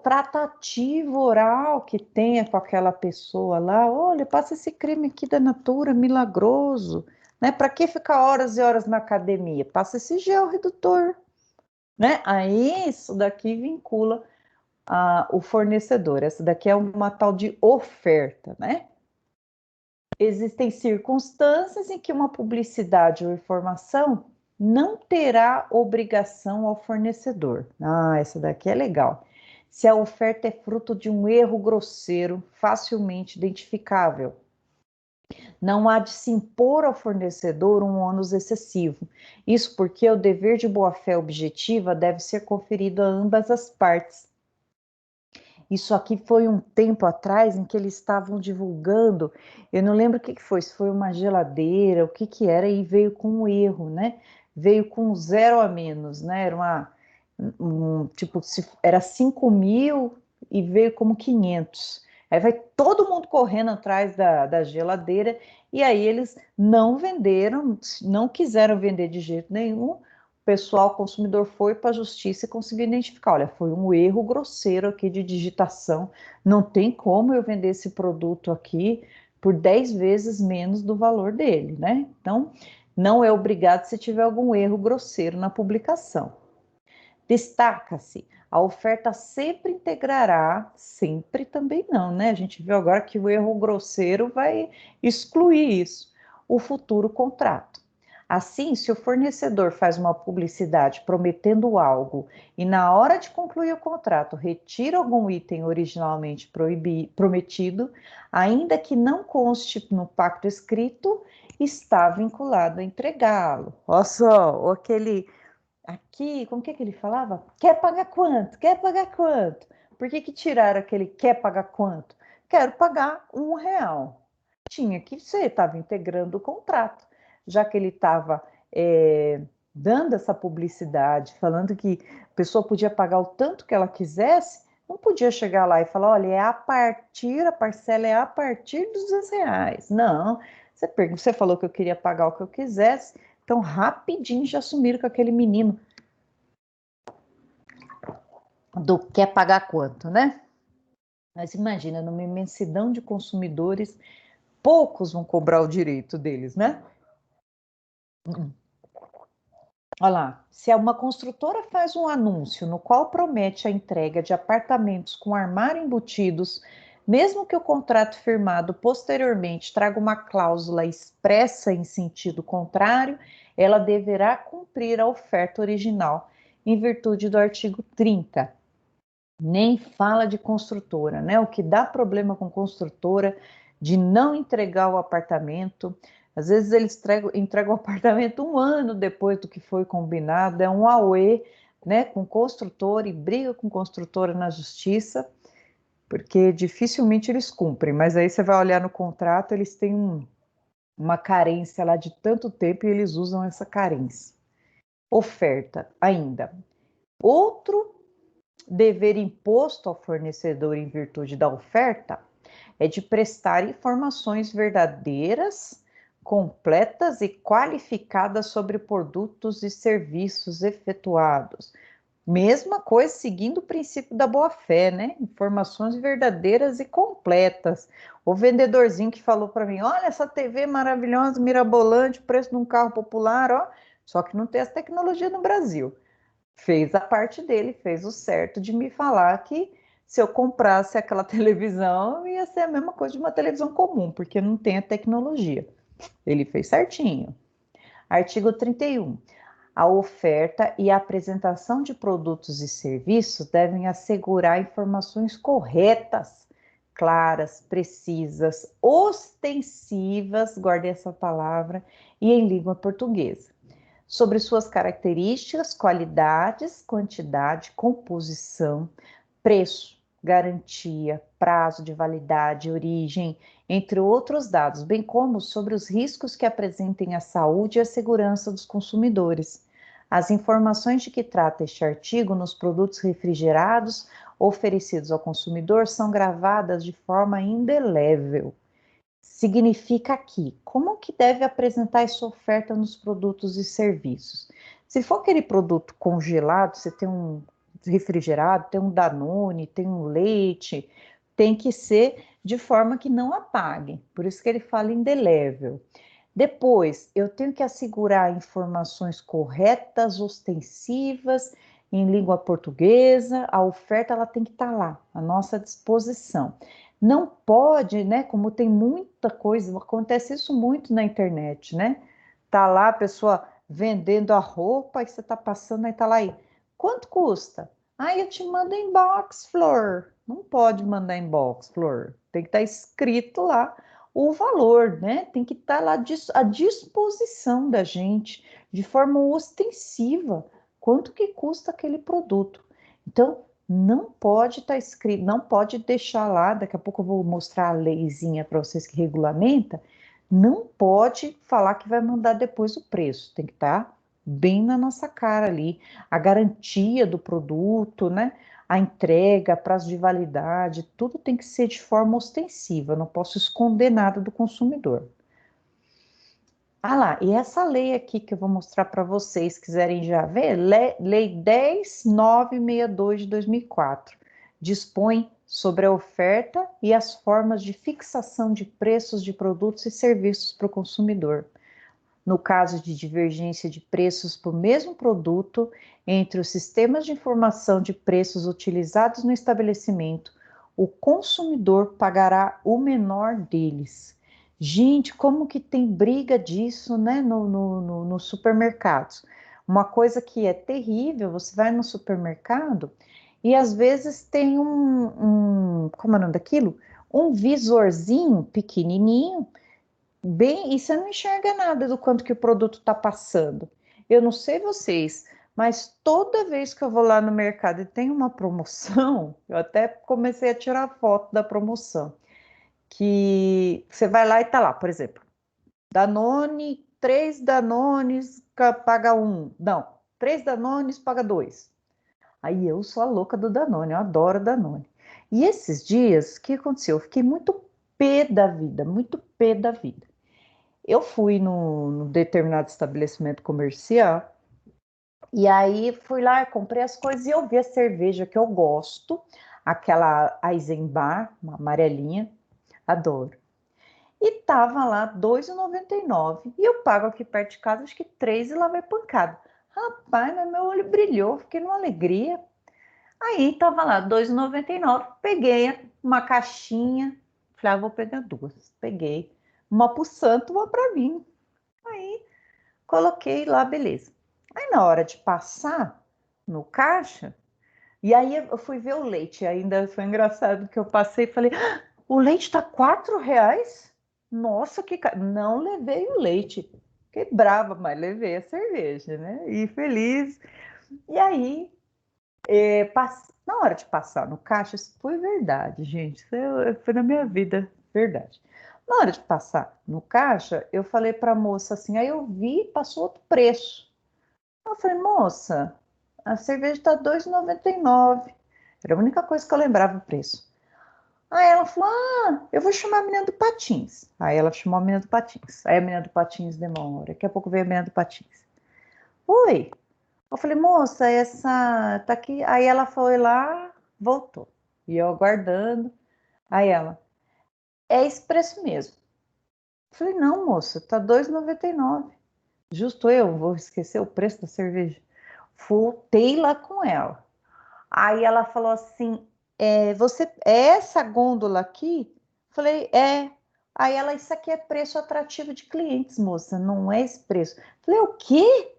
tratativa oral que tenha com aquela pessoa lá. Olha, passa esse creme aqui da Natura, milagroso, né? Para que ficar horas e horas na academia? Passa esse gel redutor, né? Aí isso daqui vincula o fornecedor. Essa daqui é uma tal de oferta, né? Existem circunstâncias em que uma publicidade ou informação não terá obrigação ao fornecedor. Essa daqui é legal. Se a oferta é fruto de um erro grosseiro, facilmente identificável. Não há de se impor ao fornecedor um ônus excessivo. Isso porque o dever de boa-fé objetiva deve ser conferido a ambas as partes. Isso aqui foi um tempo atrás em que eles estavam divulgando, eu não lembro o que foi, se foi uma geladeira, o que era, e veio com um erro, né? Veio com 0 a menos, né? Era era 5.000 e veio como 500. Aí vai todo mundo correndo atrás da geladeira, e aí eles não venderam, não quiseram vender de jeito nenhum. O pessoal, o consumidor foi para a justiça e conseguiu identificar, olha, foi um erro grosseiro aqui de digitação, não tem como eu vender esse produto aqui por 10 vezes menos do valor dele, né? Então, não é obrigado se tiver algum erro grosseiro na publicação. Destaca-se, a oferta sempre integrará, sempre também não, né? A gente viu agora que o erro grosseiro vai excluir isso, o futuro contrato. Assim, se o fornecedor faz uma publicidade prometendo algo e na hora de concluir o contrato retira algum item originalmente prometido, ainda que não conste no pacto escrito, está vinculado a entregá-lo. Olha só, aquele aqui, como que ele falava? Quer pagar quanto? Quer pagar quanto? Por que tiraram aquele quer pagar quanto? Quero pagar R$1. Tinha que ser, estava integrando o contrato. Já que ele estava dando essa publicidade, falando que a pessoa podia pagar o tanto que ela quisesse, não podia chegar lá e falar, olha, a parcela é a partir dos R$200. Não, você falou que eu queria pagar o que eu quisesse, então rapidinho já assumiram com aquele menino do quer pagar quanto, né? Mas imagina, numa imensidão de consumidores, poucos vão cobrar o direito deles, né? Olha lá, se uma construtora faz um anúncio no qual promete a entrega de apartamentos com armário embutidos, mesmo que o contrato firmado posteriormente traga uma cláusula expressa em sentido contrário, ela deverá cumprir a oferta original, em virtude do artigo 30. Nem fala de construtora, né? O que dá problema com construtora de não entregar o apartamento. Às vezes eles entregam o apartamento um ano depois do que foi combinado, é um auê, né, com construtora e briga com construtora na justiça, porque dificilmente eles cumprem, mas aí você vai olhar no contrato, eles têm uma carência lá de tanto tempo e eles usam essa carência. Oferta ainda. Outro dever imposto ao fornecedor em virtude da oferta é de prestar informações verdadeiras, completas e qualificadas sobre produtos e serviços efetuados. Mesma coisa, seguindo o princípio da boa-fé, né? Informações verdadeiras e completas. O vendedorzinho que falou para mim: olha, essa TV maravilhosa, mirabolante, preço de um carro popular, ó, só que não tem essa tecnologia no Brasil. Fez a parte dele, fez o certo de me falar que se eu comprasse aquela televisão, ia ser a mesma coisa de uma televisão comum, porque não tem a tecnologia. Ele fez certinho. Artigo 31. A oferta e a apresentação de produtos e serviços devem assegurar informações corretas, claras, precisas, ostensivas, guardei essa palavra, e em língua portuguesa, sobre suas características, qualidades, quantidade, composição, preço, garantia, prazo de validade, origem, entre outros dados, bem como sobre os riscos que apresentem à saúde e à segurança dos consumidores. As informações de que trata este artigo nos produtos refrigerados oferecidos ao consumidor são gravadas de forma indelével. Significa aqui, como que deve apresentar essa oferta nos produtos e serviços? Se for aquele produto congelado, você tem um refrigerado, tem um Danone, tem um leite, tem que ser de forma que não apague, por isso que ele fala indelével. Depois, eu tenho que assegurar informações corretas, ostensivas, em língua portuguesa, a oferta ela tem que estar lá, à nossa disposição. Não pode, né, como tem muita coisa, acontece isso muito na internet, né? Tá lá a pessoa vendendo a roupa e você tá passando, aí tá lá aí. Quanto custa? Ah, eu te mando em box, Flor. Não pode mandar em box, Flor. Tem que estar escrito lá o valor, né? Tem que estar lá à disposição da gente, de forma ostensiva, quanto que custa aquele produto. Então, não pode estar escrito, não pode deixar lá, daqui a pouco eu vou mostrar a leizinha para vocês que regulamenta, não pode falar que vai mandar depois o preço, tem que estar bem na nossa cara ali, a garantia do produto, né? A entrega, prazo de validade, tudo tem que ser de forma ostensiva, não posso esconder nada do consumidor. Ah lá, e essa lei aqui que eu vou mostrar para vocês, quiserem já ver, Lei 10.962 de 2004, dispõe sobre a oferta e as formas de fixação de preços de produtos e serviços para o consumidor. No caso de divergência de preços por mesmo produto entre os sistemas de informação de preços utilizados no estabelecimento, o consumidor pagará o menor deles. Gente, como que tem briga disso, né, nos supermercados? Uma coisa que é terrível, você vai no supermercado e às vezes tem como é o nome daquilo? Um visorzinho pequenininho, bem, e você não enxerga nada do quanto que o produto está passando. Eu não sei vocês, mas toda vez que eu vou lá no mercado e tem uma promoção, eu até comecei a tirar foto da promoção, que você vai lá e tá lá, por exemplo, Danone, 3 Danones paga 1. Não, 3 Danones paga 2. Aí eu sou a louca do Danone, eu adoro Danone. E esses dias, o que aconteceu? Eu fiquei muito pé da vida, muito pé da vida. Eu fui num determinado estabelecimento comercial e aí fui lá, comprei as coisas e eu vi a cerveja que eu gosto, aquela Eisenbahn, uma amarelinha, adoro. E tava lá R$ 2,99 e eu pago aqui perto de casa acho que 3 e lá vai pancada. Rapaz, mas meu olho brilhou, fiquei numa alegria. Aí tava lá, R$ 2,99. Peguei uma caixinha. Falei, vou pegar duas. Peguei uma pro santo, uma para mim. Aí coloquei lá, beleza. Aí na hora de passar no caixa, e aí eu fui ver o leite. Ainda foi engraçado que eu passei e falei, o leite tá R$ 4? Nossa, que caro. Não levei o leite. Fiquei brava, mas levei a cerveja, né? E feliz. E aí, na hora de passar no caixa, isso foi verdade, gente. Isso foi na minha vida, verdade. Na hora de passar no caixa, eu falei para a moça assim, aí eu vi, passou outro preço. Eu falei, moça, a cerveja está R$ 2,99. Era a única coisa que eu lembrava o preço. Aí ela falou, eu vou chamar a menina do Patins. Aí ela chamou a menina do Patins. Aí a menina do Patins demora. Daqui a pouco veio a menina do Patins. Oi. Eu falei, moça, essa tá aqui. Aí ela foi lá, voltou. E eu aguardando. Aí ela, é esse preço mesmo. Eu falei, não, moça, tá R$ 2,99. Justo eu vou esquecer o preço da cerveja. Voltei lá com ela. Aí ela falou assim, você é essa gôndola aqui? Falei, é. Aí ela, isso aqui é preço atrativo de clientes, moça, não é esse preço. Falei, o quê?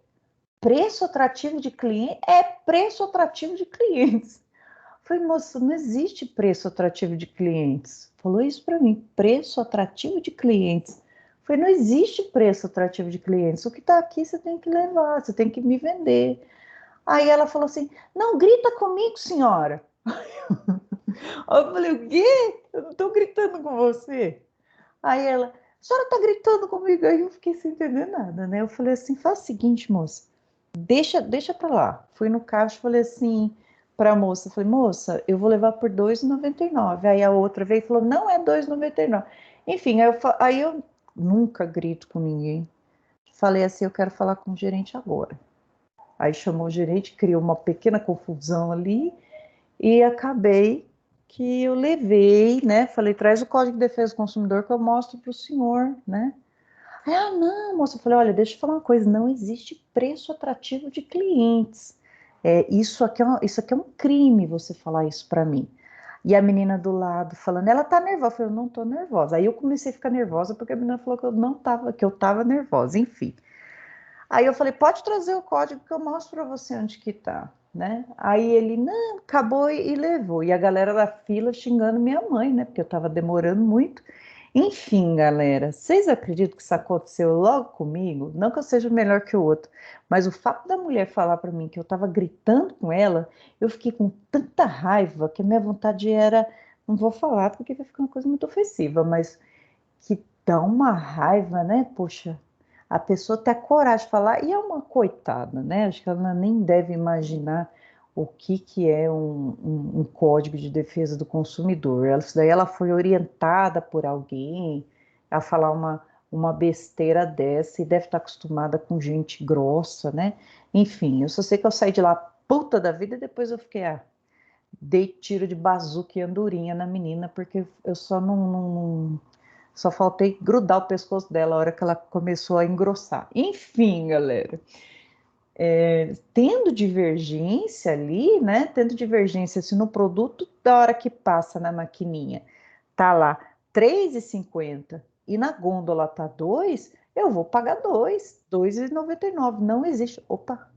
Preço atrativo de cliente? É preço atrativo de clientes. Falei, moça, não existe preço atrativo de clientes. Falou isso para mim, preço atrativo de clientes. Falei, não existe preço atrativo de clientes. O que está aqui você tem que levar, você tem que me vender. Aí ela falou assim, não grita comigo, senhora. Eu falei, o quê? Eu não estou gritando com você. Aí ela, a senhora está gritando comigo? Aí eu fiquei sem entender nada, né? Eu falei assim, faz o seguinte, moça, deixa para lá. Fui no caixa e falei assim para a moça, falei, moça, eu vou levar por R$ 2,99. Aí a outra veio e falou, não é R$ 2,99. Enfim, aí eu nunca grito com ninguém. Falei assim, eu quero falar com o gerente agora. Aí chamou o gerente, criou uma pequena confusão ali e acabei que eu levei, né? Falei, traz o Código de Defesa do Consumidor que eu mostro para o senhor, né? Aí, não, moça, eu falei, olha, deixa eu falar uma coisa, não existe preço atrativo de clientes. Isso aqui é um crime você falar isso para mim. E a menina do lado falando, ela tá nervosa. Eu falei, eu não tô nervosa. Aí eu comecei a ficar nervosa porque a menina falou que eu não tava, que eu tava nervosa, enfim. Aí eu falei, pode trazer o código que eu mostro para você onde que tá, né? Aí ele, não, acabou e levou. E a galera da fila xingando minha mãe, né? Porque eu tava demorando muito. Enfim, galera, vocês acreditam que isso aconteceu logo comigo? Não que eu seja melhor que o outro, mas o fato da mulher falar para mim que eu tava gritando com ela, eu fiquei com tanta raiva que a minha vontade era, não vou falar porque vai ficar uma coisa muito ofensiva, mas que dá uma raiva, né? Poxa, a pessoa tem a coragem de falar, e é uma coitada, né? Acho que ela nem deve imaginar o que é um código de defesa do consumidor. Isso daí ela foi orientada por alguém a falar uma besteira dessa e deve estar acostumada com gente grossa, né? Enfim, eu só sei que eu saí de lá puta da vida e depois eu fiquei, dei tiro de bazuca e andorinha na menina, porque eu só só faltei grudar o pescoço dela a hora que ela começou a engrossar. Enfim, galera, tendo divergência ali, né? Tendo divergência se no produto da hora que passa na maquininha tá lá R$ 3,50 e na gôndola tá 2, eu vou pagar 2, R$ 2,99. Não existe. Opa!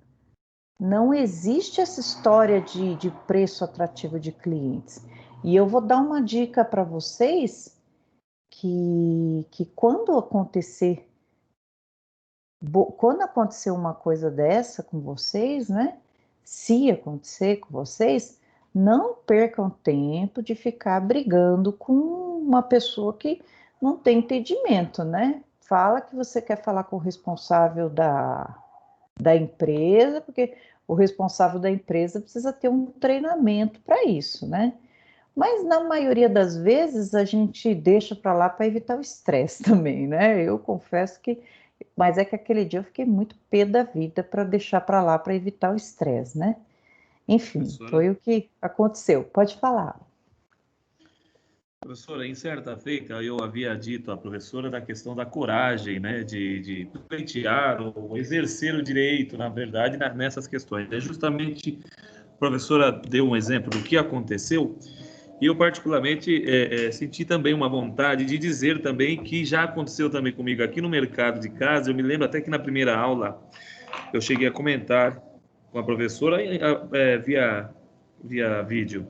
Não existe essa história de preço atrativo de clientes. E eu vou dar uma dica para vocês que quando acontecer uma coisa dessa com vocês, né? Se acontecer com vocês, não percam tempo de ficar brigando com uma pessoa que não tem entendimento, né? Fala que você quer falar com o responsável da empresa, porque o responsável da empresa precisa ter um treinamento para isso, né? Mas na maioria das vezes a gente deixa para lá para evitar o estresse também, né? Eu confesso que, mas é que aquele dia eu fiquei muito pé da vida para deixar para lá para evitar o estresse, né? Enfim, Professora, foi o que aconteceu. Pode falar. Professora, em certa feita eu havia dito à professora da questão da coragem, né, de pleitear ou exercer o direito, na verdade, nessas questões. É justamente, a professora deu um exemplo do que aconteceu, e eu particularmente senti também uma vontade de dizer também que já aconteceu também comigo aqui no mercado de casa. Eu me lembro até que na primeira aula eu cheguei a comentar com a professora via vídeo.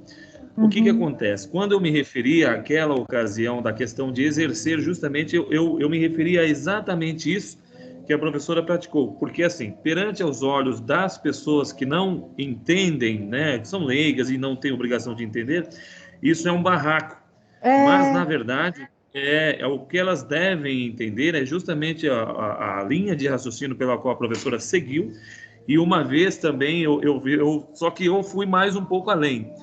O que acontece? Quando eu me referi àquela ocasião da questão de exercer, justamente eu me referi a exatamente isso que a professora praticou. Porque, assim, perante aos olhos das pessoas que não entendem, né, que são leigas e não têm obrigação de entender, isso é um barraco. Mas, na verdade, o que elas devem entender é justamente a linha de raciocínio pela qual a professora seguiu. E uma vez também, só que eu fui mais um pouco além.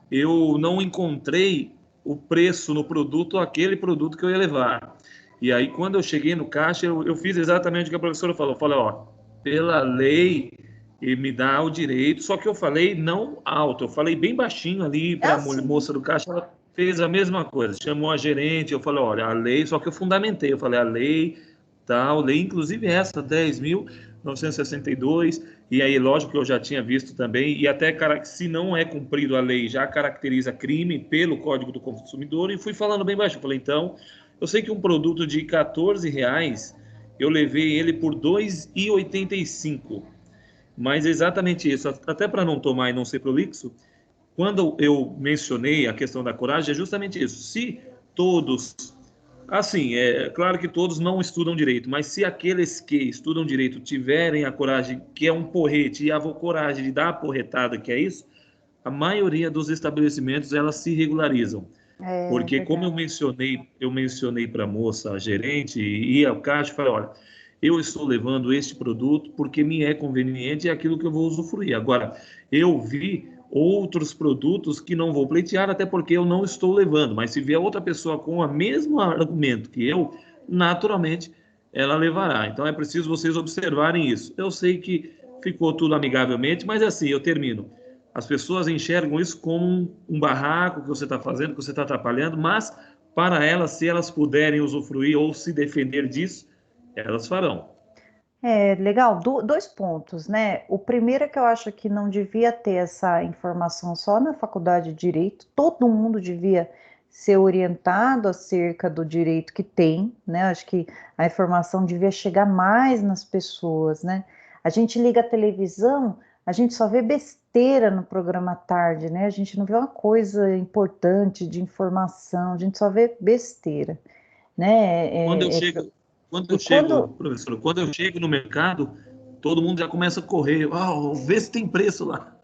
Eu não encontrei o preço no produto, aquele produto que eu ia levar. E aí, quando eu cheguei no caixa, eu fiz exatamente o que a professora falou. Eu falei, ó, pela lei, e me dá o direito, só que eu falei não alto, eu falei bem baixinho ali para a moça do caixa, ela fez a mesma coisa, chamou a gerente, eu falei, olha, a lei, só que eu fundamentei, eu falei, a lei, tal, lei, inclusive essa, 10.962, e aí, lógico que eu já tinha visto também, e até se não é cumprido a lei, já caracteriza crime pelo Código do Consumidor, e fui falando bem baixo. Eu falei, então, eu sei que um produto de R$14, eu levei ele por R$2,85, mas é exatamente isso, até para não tomar e não ser prolixo, quando eu mencionei a questão da coragem, é justamente isso. Se todos, assim, é claro que todos não estudam direito, mas se aqueles que estudam direito tiverem a coragem, que é um porrete, e a coragem de dar a porretada, que é isso, a maioria dos estabelecimentos, elas se regularizam. Porque como eu mencionei para a moça, a gerente, e ao caixa, falei, olha, eu estou levando este produto porque me é conveniente e é aquilo que eu vou usufruir. Agora, eu vi outros produtos que não vou pleitear, até porque eu não estou levando, mas se vier outra pessoa com o mesmo argumento que eu, naturalmente, ela levará. Então, é preciso vocês observarem isso. Eu sei que ficou tudo amigavelmente, mas assim, eu termino. As pessoas enxergam isso como um barraco que você está fazendo, que você está atrapalhando, mas para elas, se elas puderem usufruir ou se defender disso, elas farão. Legal, dois pontos, né? O primeiro é que eu acho que não devia ter essa informação só na faculdade de Direito, todo mundo devia ser orientado acerca do direito que tem, né? Acho que a informação devia chegar mais nas pessoas, né? A gente liga a televisão, a gente só vê besteira no programa à tarde, né? A gente não vê uma coisa importante de informação, a gente só vê besteira, né? Professor, quando eu chego no mercado, todo mundo já começa a correr. Vê se tem preço lá.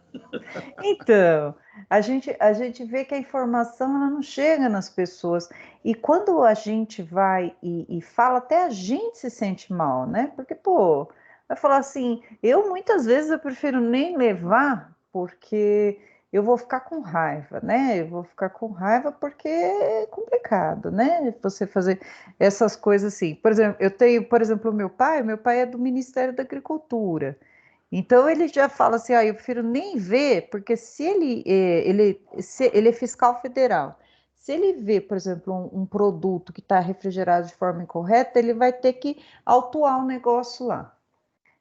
Então, a gente vê que a informação ela não chega nas pessoas. E quando a gente vai e fala, até a gente se sente mal, né? Porque, pô, vai falar assim, muitas vezes eu prefiro nem levar, porque eu vou ficar com raiva, né? Eu vou ficar com raiva porque é complicado, né? Você fazer essas coisas assim. Por exemplo, eu tenho, por exemplo, o meu pai é do Ministério da Agricultura. Então ele já fala assim, eu prefiro nem ver, porque se ele é fiscal federal, se ele vê, por exemplo, um produto que está refrigerado de forma incorreta, ele vai ter que autuar o negócio lá.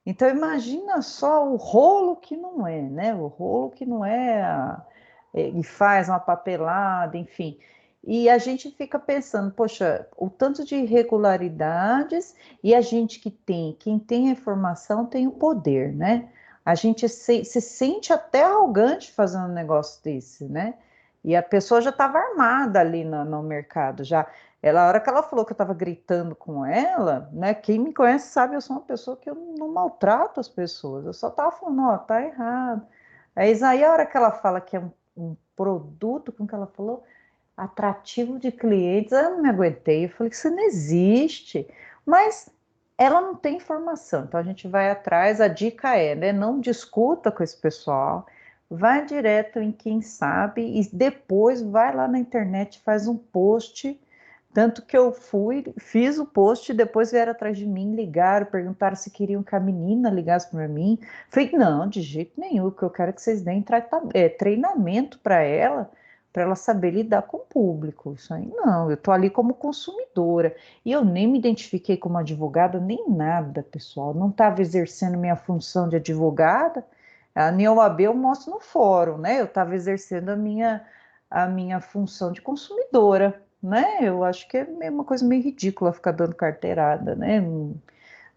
Então imagina só o rolo que não é, né? O rolo que não e faz uma papelada, enfim. E a gente fica pensando, poxa, o tanto de irregularidades e a gente quem tem a informação tem o poder, né? A gente se sente até arrogante fazendo um negócio desse, né? E a pessoa já estava armada ali no mercado, já. A hora que ela falou que eu estava gritando com ela, né? Quem me conhece sabe, eu sou uma pessoa que eu não maltrato as pessoas. Eu só estava falando, tá errado. Aí a hora que ela fala que é um produto, como que ela falou? Atrativo de clientes, eu não me aguentei. Eu falei que isso não existe. Mas ela não tem informação, então a gente vai atrás. A dica é, né? Não discuta com esse pessoal. Vai direto em quem sabe e depois vai lá na internet, faz um post. Tanto que eu fiz o post e depois vieram atrás de mim, ligaram, perguntaram se queriam que a menina ligasse para mim. Falei, não, de jeito nenhum, que eu quero que vocês deem treinamento para ela, para ela saber lidar com o público. Isso aí não, eu estou ali como consumidora. E eu nem me identifiquei como advogada, nem nada, pessoal. Não estava exercendo minha função de advogada. A minha OAB eu mostro no fórum, né? Eu estava exercendo a minha função de consumidora, né? Eu acho que é uma coisa meio ridícula ficar dando carteirada, né?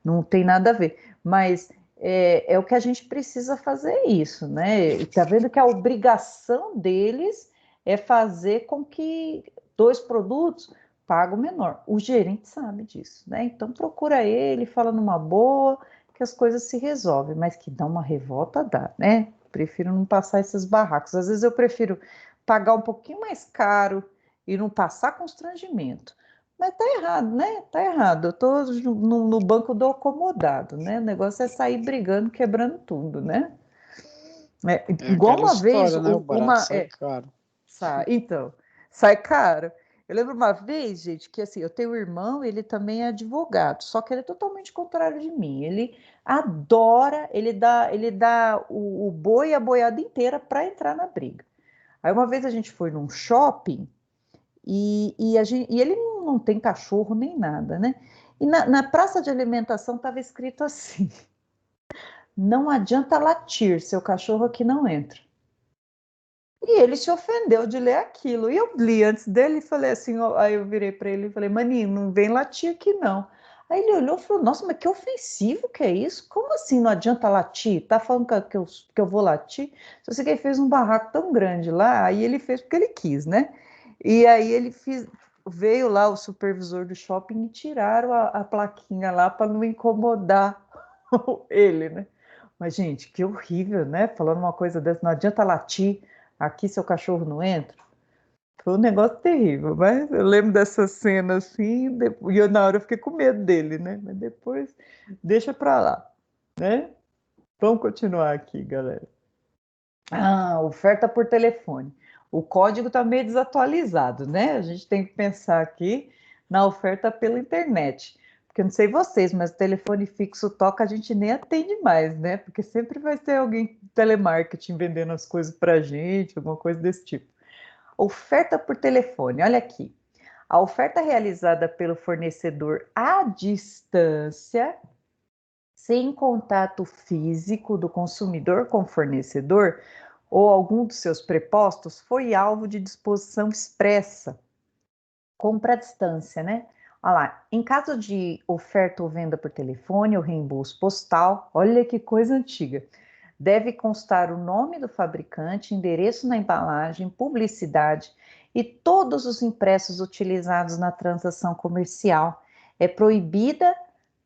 Não tem nada a ver. Mas é o que a gente precisa fazer isso, né? E tá vendo que a obrigação deles é fazer com que 2 produtos paguem o menor. O gerente sabe disso, né? Então procura ele, fala numa boa, que as coisas se resolvem, mas que dá uma revolta, dá, né? Prefiro não passar esses barracos. Às vezes eu prefiro pagar um pouquinho mais caro e não passar constrangimento. Mas tá errado, né? Tá errado. Eu tô no banco do acomodado, né? O negócio é sair brigando, quebrando tudo, né? Igual aquela uma vez, história, né? O barato sai caro. então, sai caro. Eu lembro uma vez, gente, que assim, eu tenho um irmão, ele também é advogado, só que ele é totalmente contrário de mim. Ele adora, ele dá o boi e a boiada inteira para entrar na briga. Aí uma vez a gente foi num shopping e ele não tem cachorro nem nada, né? E na praça de alimentação estava escrito assim: não adianta latir, seu cachorro aqui não entra. E ele se ofendeu de ler aquilo. E eu li antes dele e falei assim, aí eu virei para ele e falei, maninho, não vem latir aqui não. Aí ele olhou e falou, nossa, mas que ofensivo que é isso? Como assim não adianta latir? Tá falando que eu vou latir? Só sei que ele fez um barraco tão grande lá, aí ele fez porque ele quis, né? E aí veio lá o supervisor do shopping e tiraram a plaquinha lá para não incomodar ele, né? Mas, gente, que horrível, né? Falando uma coisa dessa, não adianta latir, aqui seu cachorro não entra. Foi um negócio terrível, mas eu lembro dessa cena assim, e eu, na hora eu fiquei com medo dele, né? Mas depois deixa pra lá, né? Vamos continuar aqui, galera. Oferta por telefone. O código tá meio desatualizado, né? A gente tem que pensar aqui na oferta pela internet. Porque eu não sei vocês, mas o telefone fixo toca, a gente nem atende mais, né? Porque sempre vai ter alguém telemarketing vendendo as coisas pra gente, alguma coisa desse tipo. Oferta por telefone, olha aqui. A oferta realizada pelo fornecedor à distância, sem contato físico do consumidor com o fornecedor ou algum dos seus prepostos, foi alvo de disposição expressa. Compra à distância, né? Olha lá, em caso de oferta ou venda por telefone ou reembolso postal, olha que coisa antiga. Deve constar o nome do fabricante, endereço na embalagem, publicidade e todos os impressos utilizados na transação comercial. É proibida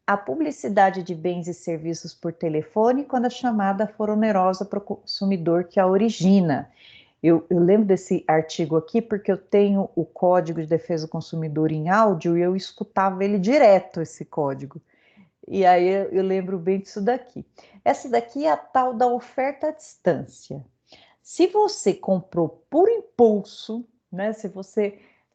a publicidade de bens e serviços por telefone quando a chamada for onerosa para o consumidor que a origina. Eu lembro desse artigo aqui porque eu tenho o Código de Defesa do Consumidor em áudio e eu escutava ele direto, esse código. E aí eu lembro bem disso daqui. Essa daqui é a tal da oferta à distância. Se você comprou por impulso, né?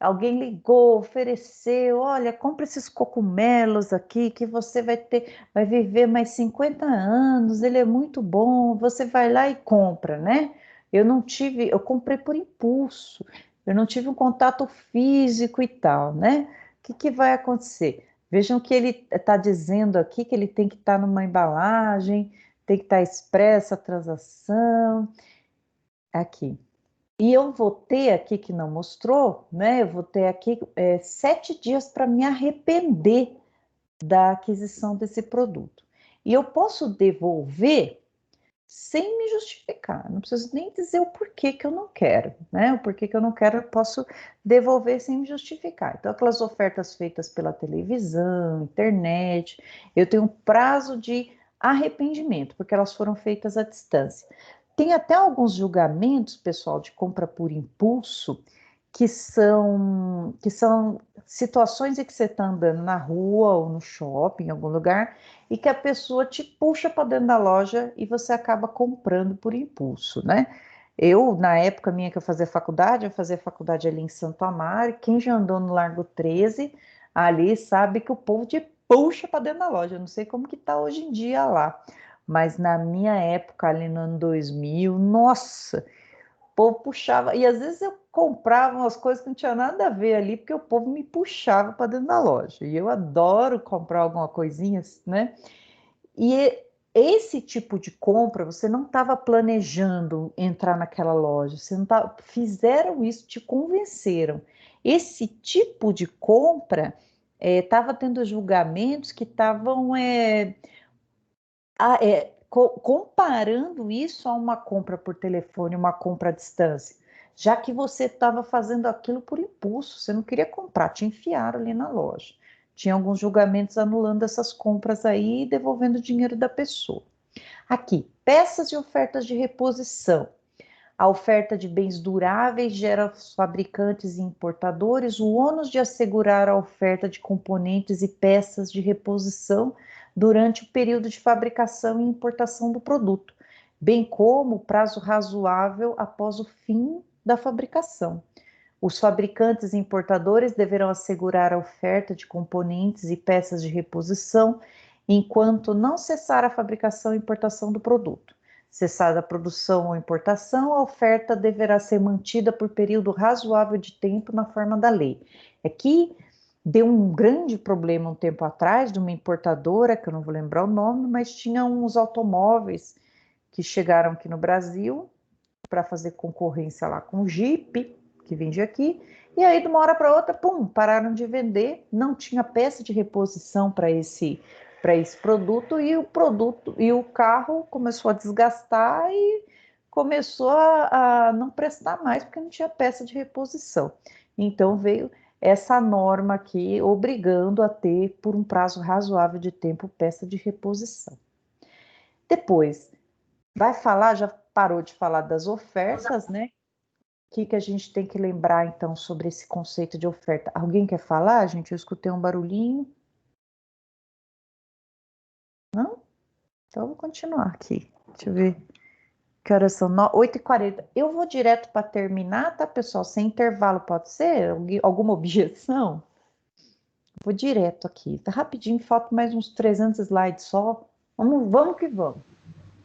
Alguém ligou, ofereceu, olha, compra esses cogumelos aqui que você vai viver mais 50 anos, ele é muito bom, você vai lá e compra, né? Eu comprei por impulso, eu não tive um contato físico e tal, né? O que vai acontecer? Vejam que ele está dizendo aqui que ele tem que estar numa embalagem, tem que estar expressa a transação, aqui. E eu vou ter aqui, que não mostrou, né? Eu vou ter aqui 7 dias para me arrepender da aquisição desse produto. E eu posso devolver sem me justificar. Não preciso nem dizer o porquê que eu não quero, né? O porquê que eu não quero, eu posso devolver sem me justificar. Então, aquelas ofertas feitas pela televisão, internet, eu tenho um prazo de arrependimento, porque elas foram feitas à distância. Tem até alguns julgamentos, pessoal, de compra por impulso, que são situações em que você está andando na rua ou no shopping, em algum lugar, e que a pessoa te puxa para dentro da loja e você acaba comprando por impulso, né? Eu, na época minha que eu fazia faculdade ali em Santo Amaro, e quem já andou no Largo 13, ali sabe que o povo te puxa para dentro da loja. Eu não sei como que está hoje em dia lá, mas na minha época, ali no ano 2000, nossa, povo puxava, e às vezes eu comprava umas coisas que não tinha nada a ver ali, porque o povo me puxava para dentro da loja. E eu adoro comprar alguma coisinha, né? E esse tipo de compra, você não estava planejando entrar naquela loja, você não tava, fizeram isso, te convenceram. Esse tipo de compra estava tendo julgamentos que estavam comparando isso a uma compra por telefone, uma compra à distância, já que você estava fazendo aquilo por impulso, você não queria comprar, te enfiaram ali na loja. Tinha alguns julgamentos anulando essas compras aí e devolvendo o dinheiro da pessoa. Aqui, peças e ofertas de reposição. A oferta de bens duráveis gera aos fabricantes e importadores o ônus de assegurar a oferta de componentes e peças de reposição durante o período de fabricação e importação do produto, bem como o prazo razoável após o fim da fabricação. Os fabricantes e importadores deverão assegurar a oferta de componentes e peças de reposição enquanto não cessar a fabricação e importação do produto. Cessada a produção ou importação, a oferta deverá ser mantida por período razoável de tempo na forma da lei. Aqui deu um grande problema um tempo atrás de uma importadora, que eu não vou lembrar o nome, mas tinha uns automóveis que chegaram aqui no Brasil para fazer concorrência lá com o Jeep, que vende aqui, e aí de uma hora para outra, pum, pararam de vender, não tinha peça de reposição para esse produto e o carro começou a desgastar e começou a não prestar mais porque não tinha peça de reposição. Então veio essa norma aqui obrigando a ter por um prazo razoável de tempo peça de reposição. Depois vai falar, já parou de falar das ofertas, né? O que a gente tem que lembrar, então, sobre esse conceito de oferta? Alguém quer falar, gente? Eu escutei um barulhinho. Não? Então, eu vou continuar aqui. Deixa eu ver. Que horas são? 8h40. Eu vou direto para terminar, tá, pessoal? Sem intervalo, pode ser? Alguma objeção? Vou direto aqui. Tá rapidinho, falta mais uns 300 slides só. Vamos que vamos.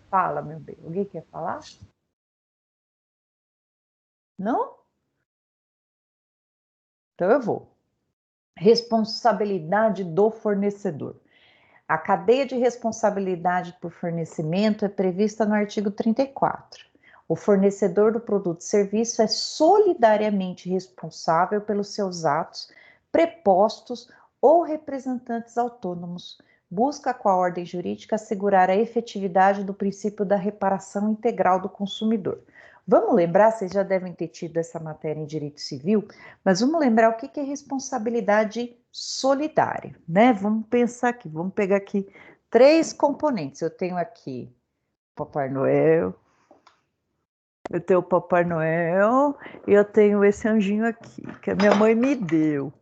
Fala, meu bem. Alguém quer falar? Não? Então eu vou. Responsabilidade do fornecedor. A cadeia de responsabilidade por fornecimento é prevista no artigo 34. O fornecedor do produto e serviço é solidariamente responsável pelos seus atos, prepostos ou representantes autônomos. Busca com a ordem jurídica assegurar a efetividade do princípio da reparação integral do consumidor. Vamos lembrar, vocês já devem ter tido essa matéria em direito civil, mas vamos lembrar o que é responsabilidade solidária, né? Vamos pensar aqui, vamos pegar aqui 3 componentes. Eu tenho aqui Papai Noel, eu tenho o Papai Noel e eu tenho esse anjinho aqui, que a minha mãe me deu.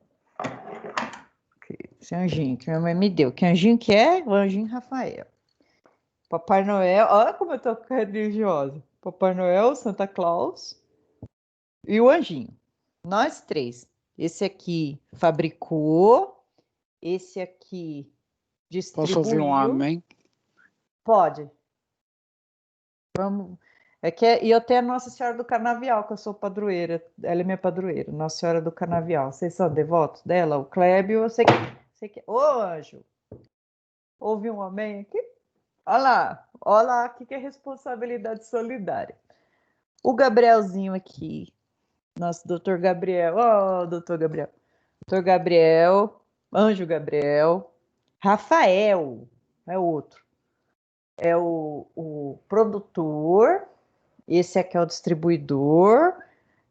Esse anjinho que minha mãe me deu. Que anjinho que é? O anjinho Rafael. Papai Noel, olha como eu tô religiosa. Papai Noel, Santa Claus e o anjinho. Nós 3. Esse aqui fabricou, esse aqui distribuiu. Posso ouvir um amém? Pode. Vamos. E eu tenho a Nossa Senhora do Canavial, que eu sou padroeira. Ela é minha padroeira, Nossa Senhora do Canavial. Vocês são devotos dela? O Clébio, eu sei que... Ô, anjo! Ouve um amém aqui? Olha lá, o que é responsabilidade solidária. O Gabrielzinho aqui, nosso doutor Gabriel, doutor Gabriel. Doutor Gabriel, anjo Gabriel, Rafael, é outro. É o produtor, esse aqui é o distribuidor,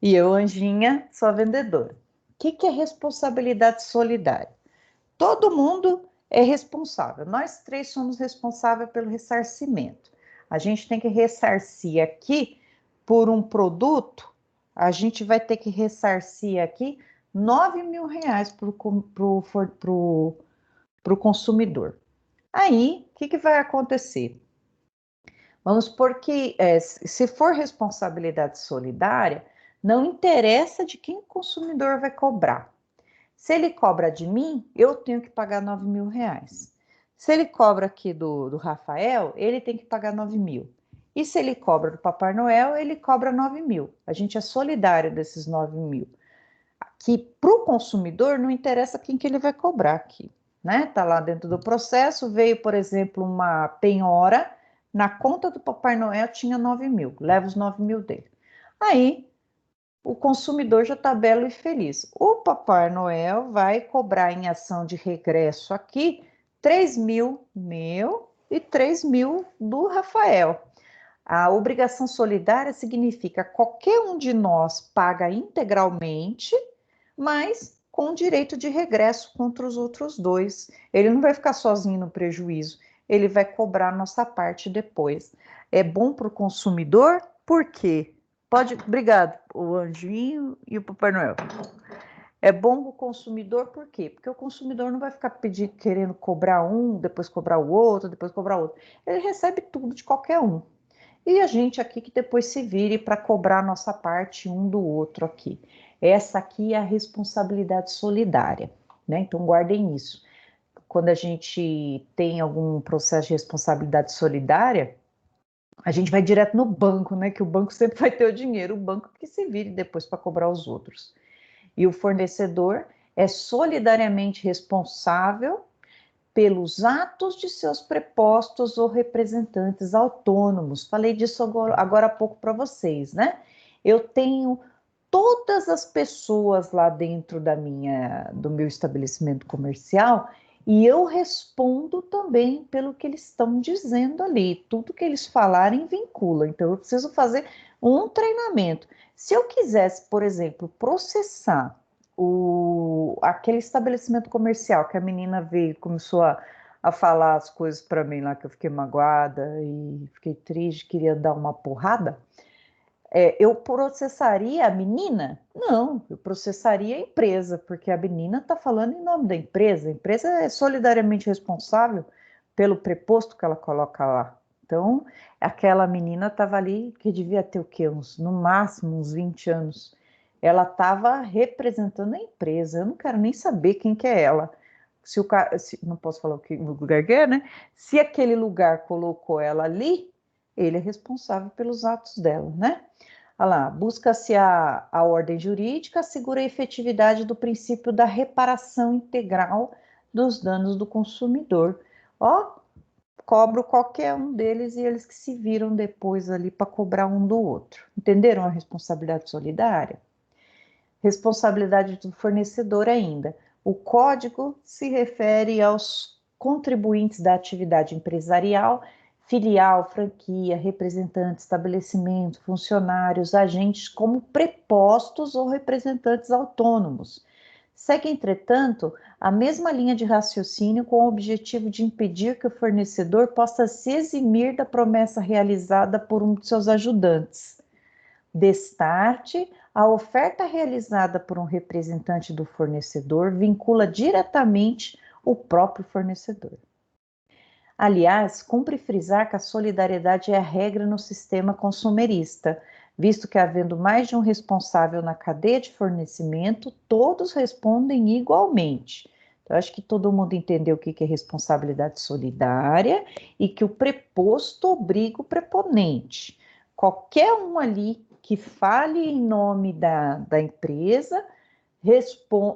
e eu, Anjinha, sou a vendedora. O que é responsabilidade solidária? Todo mundo é responsável. Nós 3 somos responsáveis pelo ressarcimento. A gente tem que ressarcir aqui por um produto, a gente vai ter que ressarcir aqui R$9.000 para o consumidor. Aí, o que vai acontecer? Vamos supor que, se for responsabilidade solidária, não interessa de quem o consumidor vai cobrar. Se ele cobra de mim, eu tenho que pagar R$9.000. Se ele cobra aqui do Rafael, ele tem que pagar 9.000. E se ele cobra do Papai Noel, ele cobra 9 mil. A gente é solidário desses 9 mil. Que para o consumidor não interessa quem que ele vai cobrar aqui, né? Tá lá dentro do processo, veio, por exemplo, uma penhora, na conta do Papai Noel tinha 9 mil, leva os 9 mil dele. Aí, o consumidor já está belo e feliz. O Papai Noel vai cobrar em ação de regresso aqui 3 mil meu e 3 mil do Rafael. A obrigação solidária significa qualquer um de nós paga integralmente, mas com direito de regresso contra os outros dois. Ele não vai ficar sozinho no prejuízo, ele vai cobrar a nossa parte depois. É bom para o consumidor, por quê? Obrigado, o Anjinho e o Papai Noel. É bom para o consumidor, por quê? Porque o consumidor não vai ficar querendo cobrar um, depois cobrar o outro, depois cobrar o outro. Ele recebe tudo de qualquer um. E a gente aqui que depois se vire para cobrar a nossa parte um do outro aqui. Essa aqui é a responsabilidade solidária, né? Então guardem isso. Quando a gente tem algum processo de responsabilidade solidária, a gente vai direto no banco, né? Que o banco sempre vai ter o dinheiro, o banco que se vire depois para cobrar os outros. E o fornecedor é solidariamente responsável pelos atos de seus prepostos ou representantes autônomos. Falei disso agora há pouco para vocês, né? Eu tenho todas as pessoas lá dentro do meu estabelecimento comercial e eu respondo também pelo que eles estão dizendo ali. Tudo que eles falarem vincula. Então, eu preciso fazer um treinamento. Se eu quisesse, por exemplo, processar aquele estabelecimento comercial que a menina veio e começou a falar as coisas para mim lá, que eu fiquei magoada e fiquei triste, queria dar uma porrada, eu processaria a menina? Não, eu processaria a empresa, porque a menina está falando em nome da empresa. A empresa é solidariamente responsável pelo preposto que ela coloca lá. Então, aquela menina estava ali, que devia ter o quê? No máximo uns 20 anos. Ela estava representando a empresa. Eu não quero nem saber quem que é ela. Não posso falar o lugar que é, né? Se aquele lugar colocou ela ali, ele é responsável pelos atos dela, né? Olha lá, busca-se a ordem jurídica, assegura a efetividade do princípio da reparação integral dos danos do consumidor. Ó, cobro qualquer um deles e eles que se viram depois ali para cobrar um do outro. Entenderam a responsabilidade solidária? Responsabilidade do fornecedor ainda. O código se refere aos contribuintes da atividade empresarial, filial, franquia, representante, estabelecimento, funcionários, agentes como prepostos ou representantes autônomos. Segue, entretanto, a mesma linha de raciocínio com o objetivo de impedir que o fornecedor possa se eximir da promessa realizada por um de seus ajudantes. Destarte, a oferta realizada por um representante do fornecedor vincula diretamente o próprio fornecedor. Aliás, cumpre frisar que a solidariedade é a regra no sistema consumerista, visto que, havendo mais de um responsável na cadeia de fornecimento, todos respondem igualmente. Então, acho que todo mundo entendeu o que é responsabilidade solidária e que o preposto obriga o preponente. Qualquer um ali que fale em nome da empresa,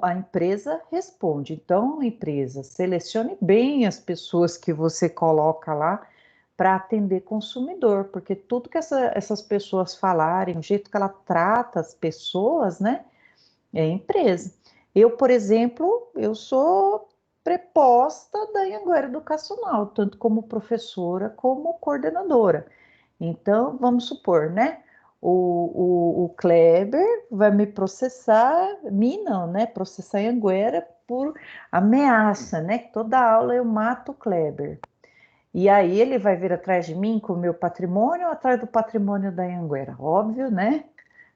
a empresa responde. Então, empresa, selecione bem as pessoas que você coloca lá para atender consumidor, porque tudo que essas pessoas falarem, o jeito que ela trata as pessoas, né, é empresa. Eu, por exemplo, eu sou preposta da Anhanguera Educacional, tanto como professora como coordenadora. Então, vamos supor, né? O Kleber vai me processar, processar a Anhanguera por ameaça, né? Toda aula eu mato o Kleber. E aí ele vai vir atrás de mim com o meu patrimônio ou atrás do patrimônio da Anhanguera? Óbvio, né?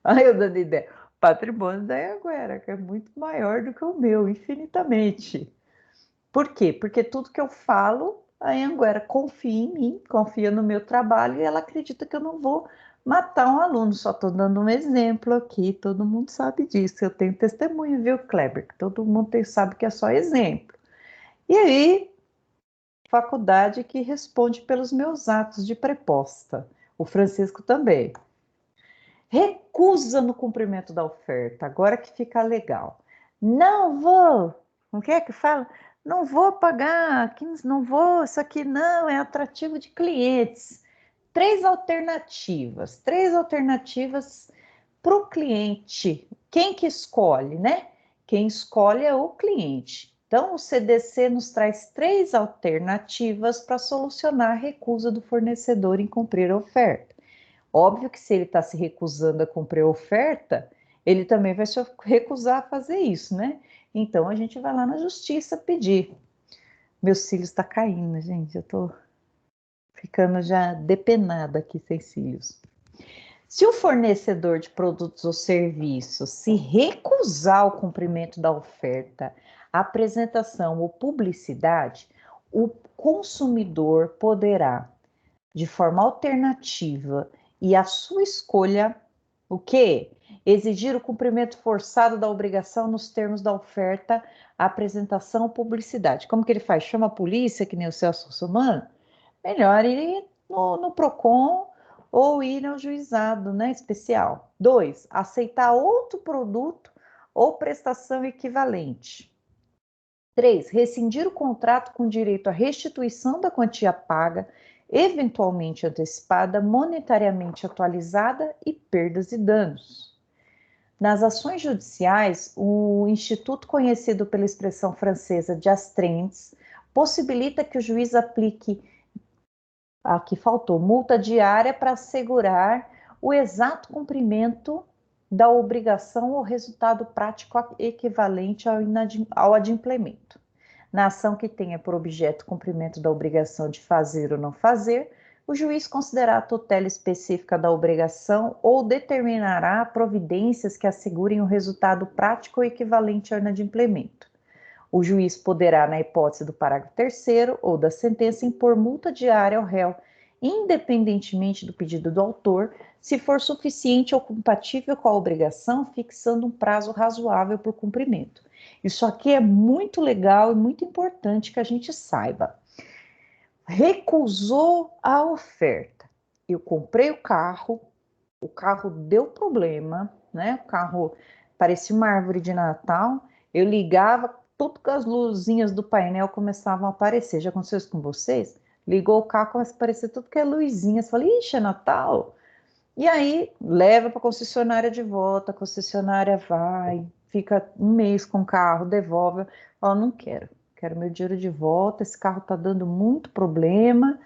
Aí eu dando ideia. Patrimônio da Anhanguera, que é muito maior do que o meu, infinitamente. Por quê? Porque tudo que eu falo, a Anhanguera confia em mim, confia no meu trabalho e ela acredita que eu não vou matar um aluno. Só estou dando um exemplo aqui, todo mundo sabe disso. Eu tenho testemunho, viu, Kleber? Que todo mundo sabe que é só exemplo. E aí, faculdade que responde pelos meus atos de preposta. O Francisco também. Recusa no cumprimento da oferta, agora que fica legal. Não vou, o que é que fala? Não vou pagar, não vou, isso aqui não, é atrativo de clientes. Três alternativas para o cliente. Quem que escolhe, né? Quem escolhe é o cliente. Então, o CDC nos traz 3 alternativas para solucionar a recusa do fornecedor em cumprir a oferta. Óbvio que se ele está se recusando a cumprir a oferta, ele também vai se recusar a fazer isso, né? Então, a gente vai lá na justiça pedir. Meus cílios estão caindo, gente, eu estou ficando já depenada aqui sem cílios. Se o fornecedor de produtos ou serviços se recusar ao cumprimento da oferta, apresentação ou publicidade, o consumidor poderá, de forma alternativa e à sua escolha, o quê? Exigir o cumprimento forçado da obrigação nos termos da oferta, apresentação ou publicidade. Como que ele faz? Chama a polícia, que nem o Celso Russomano? Melhor ir no PROCON ou ir ao juizado, né, especial. 2, aceitar outro produto ou prestação equivalente. 3, rescindir o contrato com direito à restituição da quantia paga, eventualmente antecipada, monetariamente atualizada e perdas e danos. Nas ações judiciais, o instituto conhecido pela expressão francesa de astreintes possibilita que o juiz aplique, aqui faltou, multa diária para assegurar o exato cumprimento da obrigação ou resultado prático equivalente ao adimplemento. Na ação que tenha por objeto o cumprimento da obrigação de fazer ou não fazer, o juiz considerará a tutela específica da obrigação ou determinará providências que assegurem o resultado prático ou equivalente ao inadimplemento. O juiz poderá, na hipótese do parágrafo 3º ou da sentença, impor multa diária ao réu, independentemente do pedido do autor, se for suficiente ou compatível com a obrigação, fixando um prazo razoável por cumprimento. Isso aqui é muito legal e muito importante que a gente saiba. Recusou a oferta. Eu comprei o carro deu problema, né? O carro parecia uma árvore de Natal, eu ligava, tudo que as luzinhas do painel começavam a aparecer. Já aconteceu isso com vocês? Ligou o carro, começa a aparecer tudo que é luzinha. Você fala, ixi, é Natal? E aí, leva para a concessionária de volta, a concessionária vai, fica um mês com o carro, devolve. Fala, não quero meu dinheiro de volta, esse carro está dando muito problema.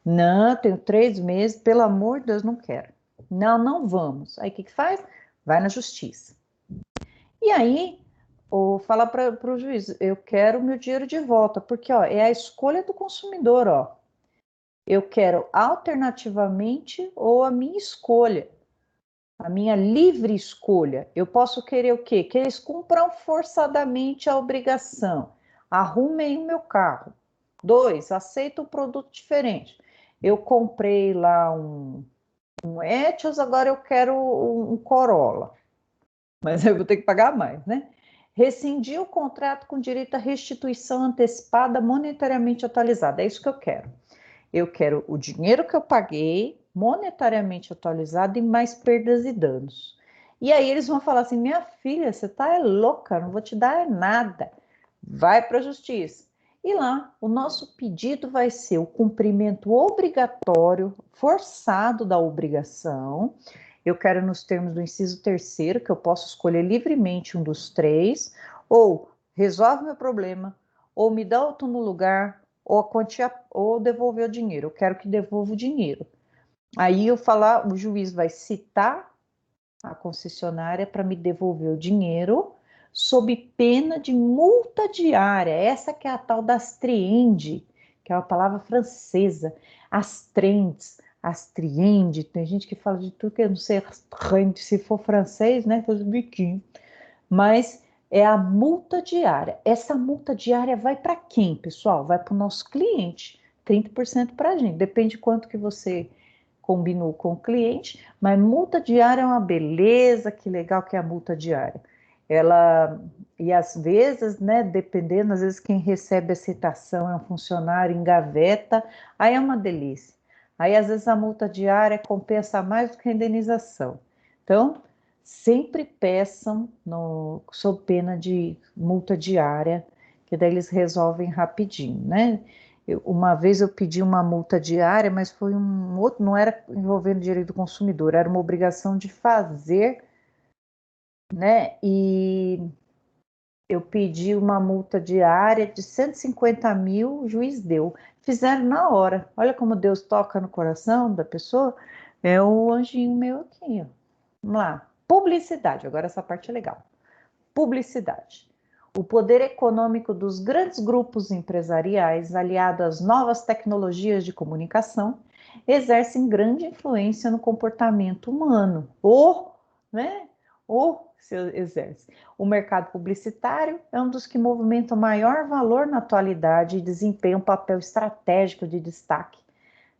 Não, tenho 3 meses, pelo amor de Deus, não quero. Não vamos. Aí o que faz? Vai na justiça. E aí, ou fala para o juiz, eu quero meu dinheiro de volta, porque ó, é a escolha do consumidor, ó. Eu quero alternativamente ou a minha escolha, a minha livre escolha. Eu posso querer o quê? Que eles cumpram forçadamente a obrigação. Arrumem o meu carro. 2, aceita um produto diferente. Eu comprei lá um Etios, agora eu quero um Corolla. Mas eu vou ter que pagar mais, né? Rescindir o contrato com direito à restituição antecipada monetariamente atualizada. É isso que eu quero. Eu quero o dinheiro que eu paguei, monetariamente atualizado, e mais perdas e danos. E aí eles vão falar assim, minha filha, você tá louca, não vou te dar nada. Vai para a justiça. E lá, o nosso pedido vai ser o cumprimento obrigatório, forçado da obrigação. Eu quero nos termos do inciso 3º, que eu posso escolher livremente um dos 3, ou resolve meu problema, ou me dá outro no lugar, ou a quantia, ou devolver o dinheiro. Eu quero que devolva o dinheiro. Aí o juiz vai citar a concessionária para me devolver o dinheiro, sob pena de multa diária. Essa que é a tal da astriende, que é uma palavra francesa. Astrentes, astriende, tem gente que fala de tudo que eu não sei, se for francês, né, faz um biquinho. Mas é a multa diária. Essa multa diária vai para quem, pessoal? Vai para o nosso cliente, 30% para a gente, depende de quanto que você combinou com o cliente, mas multa diária é uma beleza, que legal que é a multa diária. E às vezes, né, dependendo, às vezes quem recebe a citação é um funcionário, engaveta, aí é uma delícia. Aí, às vezes, a multa diária compensa mais do que a indenização. Então, sempre peçam sob pena de multa diária, que daí eles resolvem rapidinho, né? Uma vez eu pedi uma multa diária, mas foi um outro, não era envolvendo direito do consumidor, era uma obrigação de fazer, né? E eu pedi uma multa diária de 150 mil, o juiz deu. Fizeram na hora. Olha como Deus toca no coração da pessoa. É o anjinho meu aqui, ó. Vamos lá. Publicidade. Agora essa parte é legal. Publicidade. O poder econômico dos grandes grupos empresariais, aliado às novas tecnologias de comunicação, exercem grande influência no comportamento humano. Né? Se exerce. O mercado publicitário é um dos que movimenta o maior valor na atualidade e desempenha um papel estratégico de destaque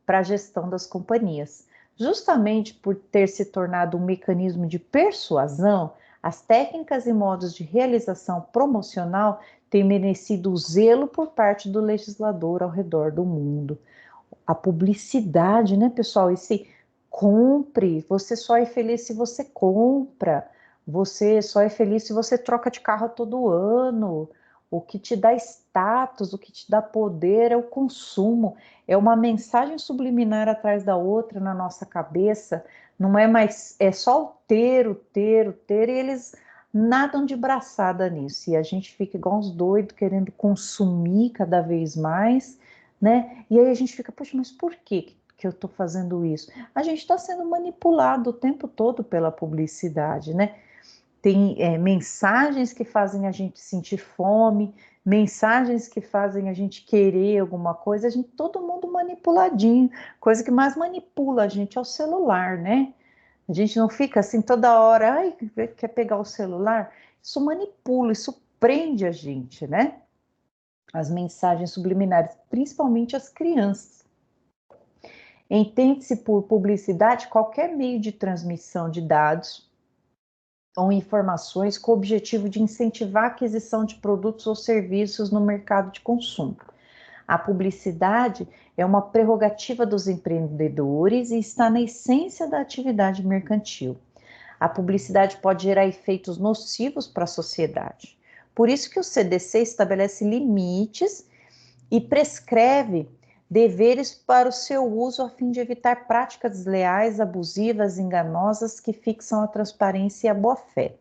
para a gestão das companhias. Justamente por ter se tornado um mecanismo de persuasão, as técnicas e modos de realização promocional têm merecido o zelo por parte do legislador ao redor do mundo. A publicidade, né, pessoal? Esse compre, você só é feliz se você compra, você só é feliz se você troca de carro todo ano. O que te dá status, o que te dá poder é o consumo, é uma mensagem subliminar atrás da outra na nossa cabeça, não é mais, é só o ter, e eles nadam de braçada nisso, e a gente fica igual uns doidos querendo consumir cada vez mais, né? E aí a gente fica, poxa, mas por que eu estou fazendo isso? A gente está sendo manipulado o tempo todo pela publicidade, né? Tem mensagens que fazem a gente sentir fome, mensagens que fazem a gente querer alguma coisa, todo mundo manipuladinho, coisa que mais manipula a gente é o celular, né? A gente não fica assim toda hora, ai, quer pegar o celular? Isso manipula, isso prende a gente, né? As mensagens subliminares, principalmente as crianças. Entende-se por publicidade qualquer meio de transmissão de dados ou informações com o objetivo de incentivar a aquisição de produtos ou serviços no mercado de consumo. A publicidade é uma prerrogativa dos empreendedores e está na essência da atividade mercantil. A publicidade pode gerar efeitos nocivos para a sociedade. Por isso que o CDC estabelece limites e prescreve deveres para o seu uso a fim de evitar práticas desleais, abusivas, enganosas que fixam a transparência e a boa-fé.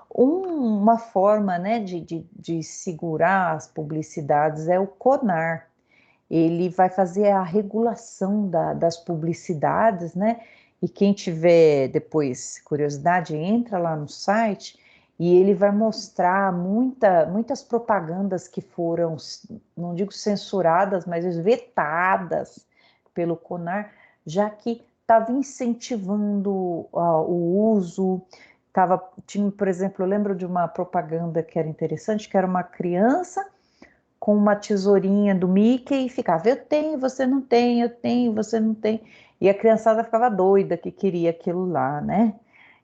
Uma forma, né, de segurar as publicidades é o CONAR. Ele vai fazer a regulação das publicidades, né? E quem tiver depois curiosidade, entra lá no site e ele vai mostrar muitas propagandas que foram, não digo censuradas, mas vetadas pelo CONAR, já que estava incentivando o uso, tinha, por exemplo, eu lembro de uma propaganda que era interessante, que era uma criança com uma tesourinha do Mickey e ficava, eu tenho, você não tem, eu tenho, você não tem, e a criançada ficava doida que queria aquilo lá, né?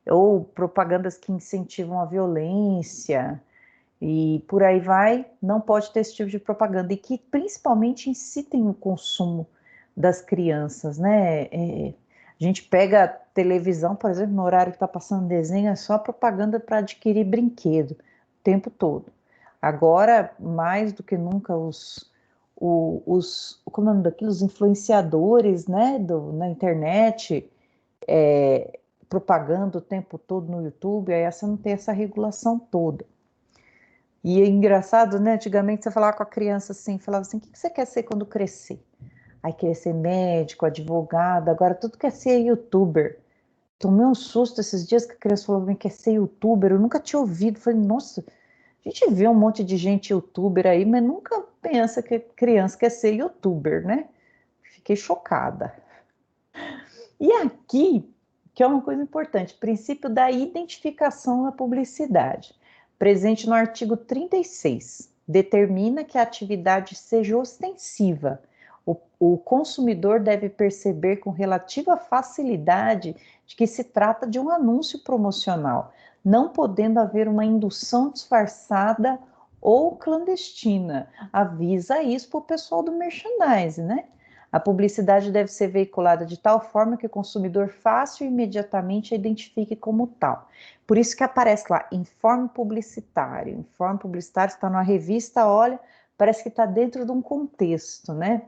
Ou propagandas que incentivam a violência, e por aí vai, não pode ter esse tipo de propaganda, e que principalmente incitem o consumo das crianças, né? A gente pega a televisão, por exemplo, no horário que está passando desenho, é só propaganda para adquirir brinquedo, o tempo todo. Agora, mais do que nunca, como é o nome daquilo? Os influenciadores, né, na internet, propaganda o tempo todo no YouTube, aí essa não tem essa regulação toda. E é engraçado, né? Antigamente você falava com a criança assim, falava assim, o que você quer ser quando crescer? Aí queria ser médico, advogado, agora tudo quer ser youtuber. Tomei um susto esses dias que a criança falou que quer ser youtuber, eu nunca tinha ouvido, falei, nossa, a gente vê um monte de gente youtuber aí, mas nunca pensa que criança quer ser youtuber, né? Fiquei chocada. E aqui, que é uma coisa importante, princípio da identificação na publicidade, presente no artigo 36, determina que a atividade seja ostensiva. O consumidor deve perceber com relativa facilidade de que se trata de um anúncio promocional, não podendo haver uma indução disfarçada ou clandestina. Avisa isso para o pessoal do merchandising, né? A publicidade deve ser veiculada de tal forma que o consumidor fácil e imediatamente a identifique como tal. Por isso que aparece lá, informe publicitário. Informe publicitário está numa revista, olha, parece que está dentro de um contexto, né?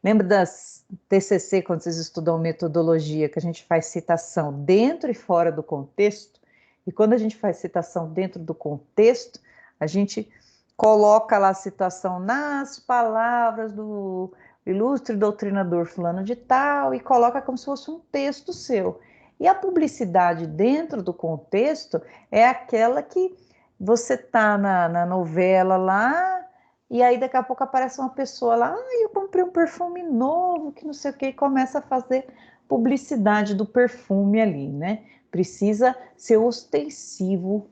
Lembra das TCC, quando vocês estudam metodologia, que a gente faz citação dentro e fora do contexto? E quando a gente faz citação dentro do contexto, a gente coloca lá a citação nas palavras do ilustre doutrinador fulano de tal e coloca como se fosse um texto seu. E a publicidade dentro do contexto é aquela que você tá na novela lá e aí daqui a pouco aparece uma pessoa lá, eu comprei um perfume novo, que não sei o que, e começa a fazer publicidade do perfume ali, né? Precisa ser ostensivo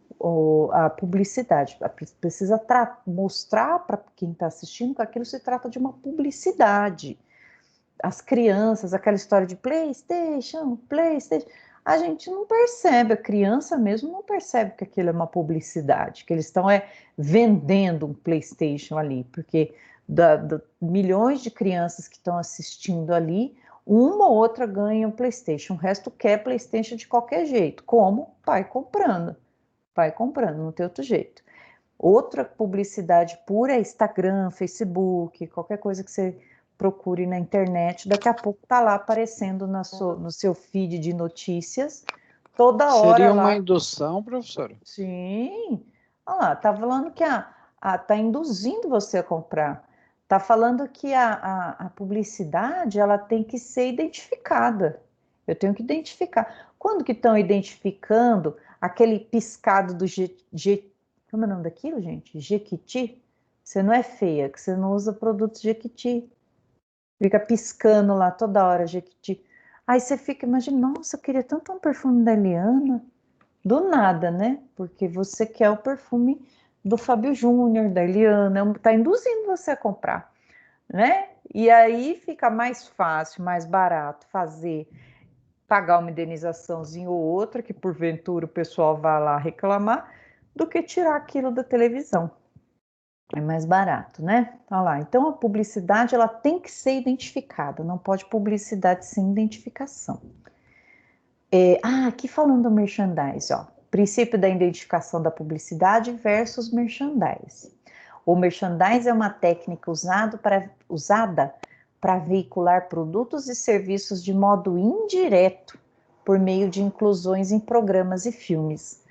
a publicidade, precisa mostrar para quem está assistindo que aquilo se trata de uma publicidade. As crianças, aquela história de PlayStation, a gente não percebe, a criança mesmo não percebe que aquilo é uma publicidade, que eles estão vendendo um PlayStation ali, porque milhões de crianças que estão assistindo ali, uma ou outra ganha um PlayStation, o resto quer PlayStation de qualquer jeito. Como? Pai comprando, não tem outro jeito. Outra publicidade pura é Instagram, Facebook, qualquer coisa que você procure na internet, daqui a pouco tá lá aparecendo no seu feed de notícias, toda hora. Seria uma lá. indução, professora? Sim. Olha lá, tá falando que tá induzindo você a comprar. Tá falando que a publicidade, ela tem que ser identificada. Eu tenho que identificar. Quando que estão identificando aquele piscado do como é o nome daquilo, gente? Jequiti? Você não é feia, que você não usa produtos Jequiti. Fica piscando lá toda hora, Jequiti. Aí você fica, imagina, nossa, eu queria tanto um perfume da Eliana. Do nada, né? Porque você quer o perfume do Fábio Júnior, da Eliana, tá induzindo você a comprar, né? E aí fica mais fácil, mais barato pagar uma indenizaçãozinha ou outra, que porventura o pessoal vá lá reclamar, do que tirar aquilo da televisão. É mais barato, né? Olha lá. Então a publicidade, ela tem que ser identificada, não pode publicidade sem identificação. Aqui falando do merchandise, ó. Princípio da identificação da publicidade versus merchandise. O merchandise é uma técnica usada para veicular produtos e serviços de modo indireto, por meio de inclusões em programas e filmes.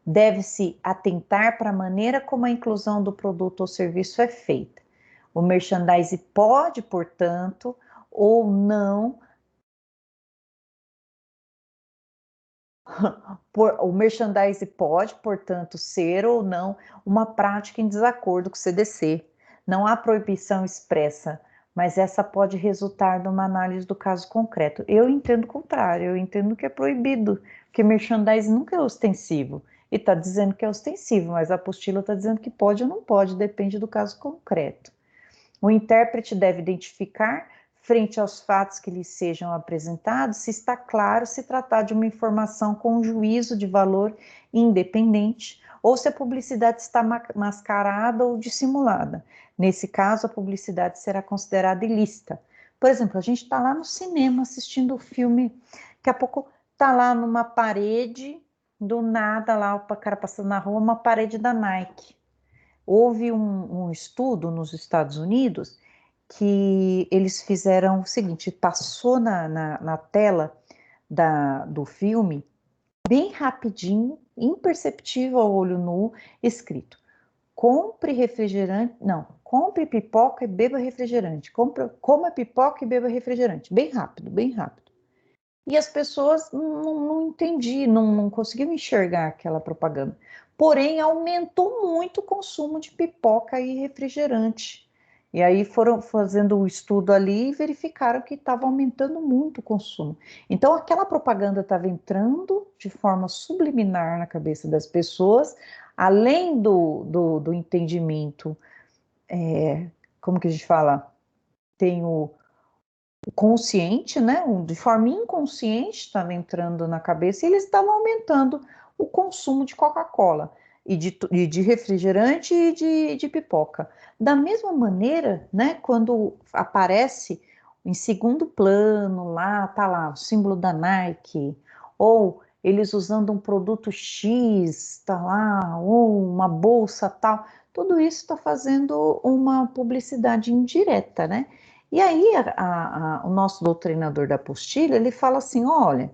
Deve-se atentar para a maneira como a inclusão do produto ou serviço é feita. O merchandise pode, portanto, ou não... O merchandise pode, portanto, ser ou não uma prática em desacordo com o CDC. Não há proibição expressa, mas essa pode resultar numa análise do caso concreto. Eu entendo o contrário, eu entendo que é proibido, porque merchandise nunca é ostensivo. E está dizendo que é ostensivo, mas a apostila está dizendo que pode ou não pode, depende do caso concreto. O intérprete deve identificar, frente aos fatos que lhe sejam apresentados, se está claro se tratar de uma informação com juízo de valor independente ou se a publicidade está mascarada ou dissimulada. Nesse caso, a publicidade será considerada ilícita. Por exemplo, a gente está lá no cinema assistindo o filme, daqui a pouco está lá numa parede, do nada lá o cara passando na rua, uma parede da Nike. Houve um estudo nos Estados Unidos que eles fizeram o seguinte, passou na tela do filme, bem rapidinho, imperceptível ao olho nu, escrito, compre pipoca e beba refrigerante, coma pipoca e beba refrigerante, bem rápido, bem rápido. E as pessoas não entendiam, não conseguiam enxergar aquela propaganda. Porém, aumentou muito o consumo de pipoca e refrigerante. E aí foram fazendo o estudo ali e verificaram que estava aumentando muito o consumo. Então, aquela propaganda estava entrando de forma subliminar na cabeça das pessoas, além do entendimento, como que a gente fala? Tem o consciente, né? De forma inconsciente estava entrando na cabeça e eles estavam aumentando o consumo de Coca-Cola e de refrigerante e de pipoca. Da mesma maneira, né, quando aparece em segundo plano, lá tá lá o símbolo da Nike, ou eles usando um produto X, tá lá, ou uma bolsa tal, tudo isso está fazendo uma publicidade indireta, né? E aí o nosso doutrinador da apostila, ele fala assim, olha,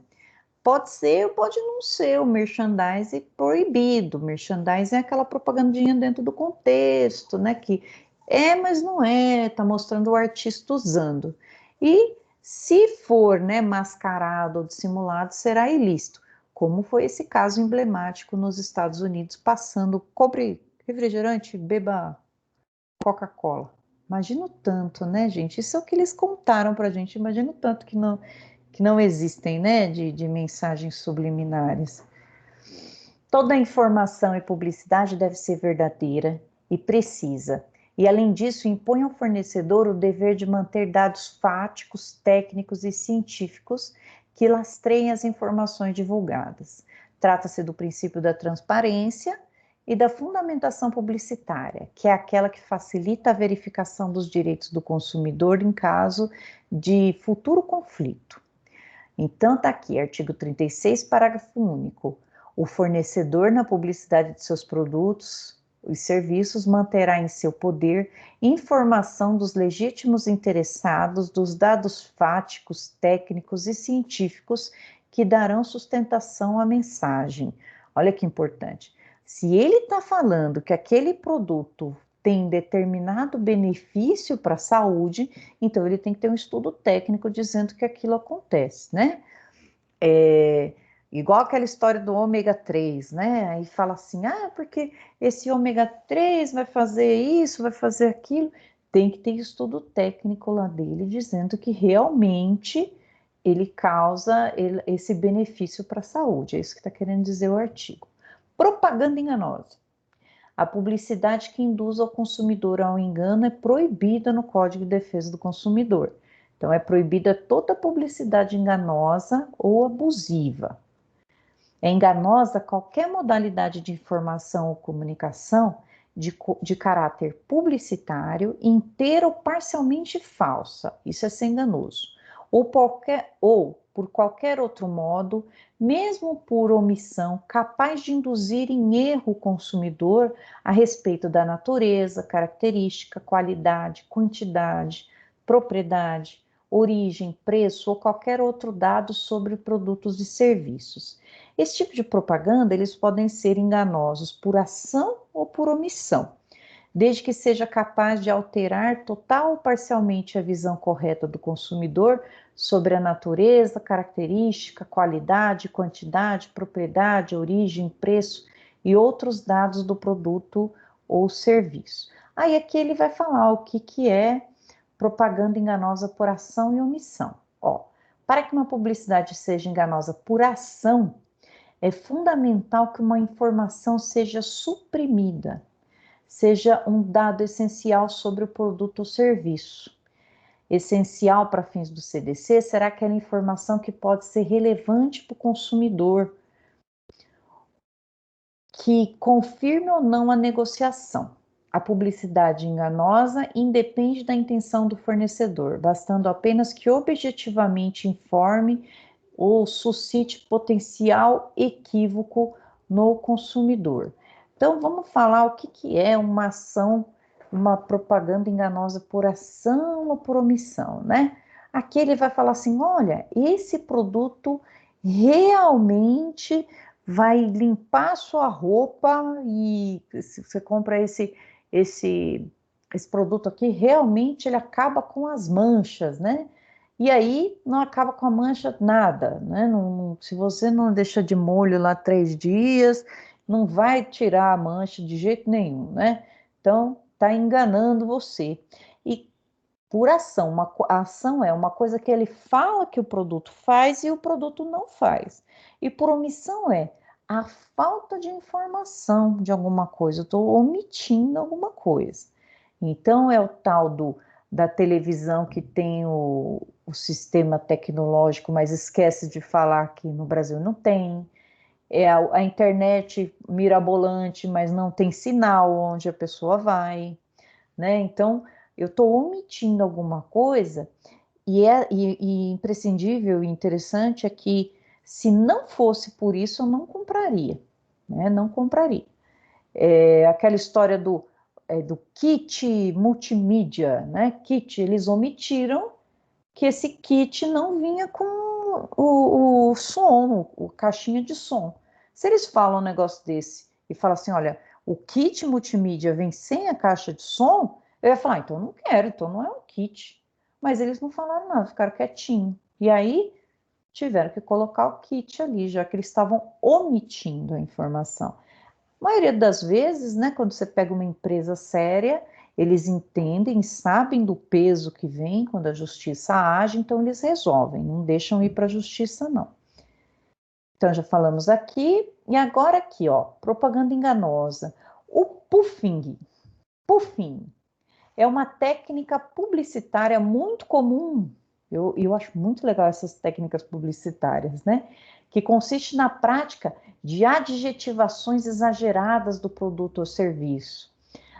pode ser ou pode não ser o merchandising proibido. Merchandising é aquela propagandinha dentro do contexto, né? Que é, mas não é, tá mostrando o artista usando. E se for, né, mascarado ou dissimulado, será ilícito. Como foi esse caso emblemático nos Estados Unidos, passando, compre refrigerante, beba Coca-Cola. Imagino tanto, né, gente? Isso é o que eles contaram pra gente. Imagino tanto que não existem, né, de mensagens subliminares. Toda informação e publicidade deve ser verdadeira e precisa. E, além disso, impõe ao fornecedor o dever de manter dados fáticos, técnicos e científicos que lastreiem as informações divulgadas. Trata-se do princípio da transparência e da fundamentação publicitária, que é aquela que facilita a verificação dos direitos do consumidor em caso de futuro conflito. Então, está aqui, artigo 36, parágrafo único. O fornecedor, na publicidade de seus produtos e serviços, manterá em seu poder informação dos legítimos interessados dos dados fáticos, técnicos e científicos que darão sustentação à mensagem. Olha que importante. Se ele está falando que aquele produto tem determinado benefício para a saúde, então ele tem que ter um estudo técnico dizendo que aquilo acontece, né? Igual aquela história do ômega 3, né? Aí fala assim, porque esse ômega 3 vai fazer isso, vai fazer aquilo. Tem que ter estudo técnico lá dele dizendo que realmente ele causa esse benefício para a saúde. É isso que está querendo dizer o artigo. Propaganda enganosa. A publicidade que induz ao consumidor ao engano é proibida no Código de Defesa do Consumidor. Então, é proibida toda publicidade enganosa ou abusiva. É enganosa qualquer modalidade de informação ou comunicação de caráter publicitário, inteira ou parcialmente falsa. Isso é ser enganoso. Ou por qualquer outro modo, mesmo por omissão, capaz de induzir em erro o consumidor a respeito da natureza, característica, qualidade, quantidade, propriedade, origem, preço ou qualquer outro dado sobre produtos e serviços. Esse tipo de propaganda, eles podem ser enganosos por ação ou por omissão, desde que seja capaz de alterar total ou parcialmente a visão correta do consumidor sobre a natureza, característica, qualidade, quantidade, propriedade, origem, preço e outros dados do produto ou serviço. Aí aqui ele vai falar o que é propaganda enganosa por ação e omissão. Para que uma publicidade seja enganosa por ação, é fundamental que uma informação seja suprimida, seja um dado essencial sobre o produto ou serviço. Essencial para fins do CDC será aquela informação que pode ser relevante para o consumidor, que confirme ou não a negociação. A publicidade enganosa independe da intenção do fornecedor, bastando apenas que objetivamente informe ou suscite potencial equívoco no consumidor. Então, vamos falar o que é uma ação, uma propaganda enganosa por ação ou por omissão, né? Aqui ele vai falar assim, olha, esse produto realmente vai limpar a sua roupa e se você compra esse produto aqui, realmente ele acaba com as manchas, né? E aí não acaba com a mancha nada, né? Se você não deixa de molho lá 3 dias, não vai tirar a mancha de jeito nenhum, né? Então, está enganando você. E por ação, a ação é uma coisa que ele fala que o produto faz e o produto não faz. E por omissão é a falta de informação de alguma coisa, eu estou omitindo alguma coisa. Então, é o tal da televisão que tem o sistema tecnológico, mas esquece de falar que no Brasil não tem. É a internet mirabolante, mas não tem sinal onde a pessoa vai, né? Então, eu estou omitindo alguma coisa E imprescindível e interessante é que, se não fosse por isso, eu não compraria, né? Não compraria. Aquela história do kit multimídia, né? Kit, eles omitiram que esse kit não vinha com o som, o caixinha de som. Se eles falam um negócio desse e falam assim, olha, o kit multimídia vem sem a caixa de som, eu ia falar, então eu não quero, então não é um kit. Mas eles não falaram nada, ficaram quietinhos. E aí tiveram que colocar o kit ali, já que eles estavam omitindo a informação. A maioria das vezes, né, quando você pega uma empresa séria, eles entendem, sabem do peso que vem quando a justiça age, então eles resolvem, não deixam ir para a justiça, não. Então já falamos aqui, e agora aqui, ó, propaganda enganosa. O puffing. Puffing é uma técnica publicitária muito comum. Eu acho muito legal essas técnicas publicitárias, né? Que consiste na prática de adjetivações exageradas do produto ou serviço.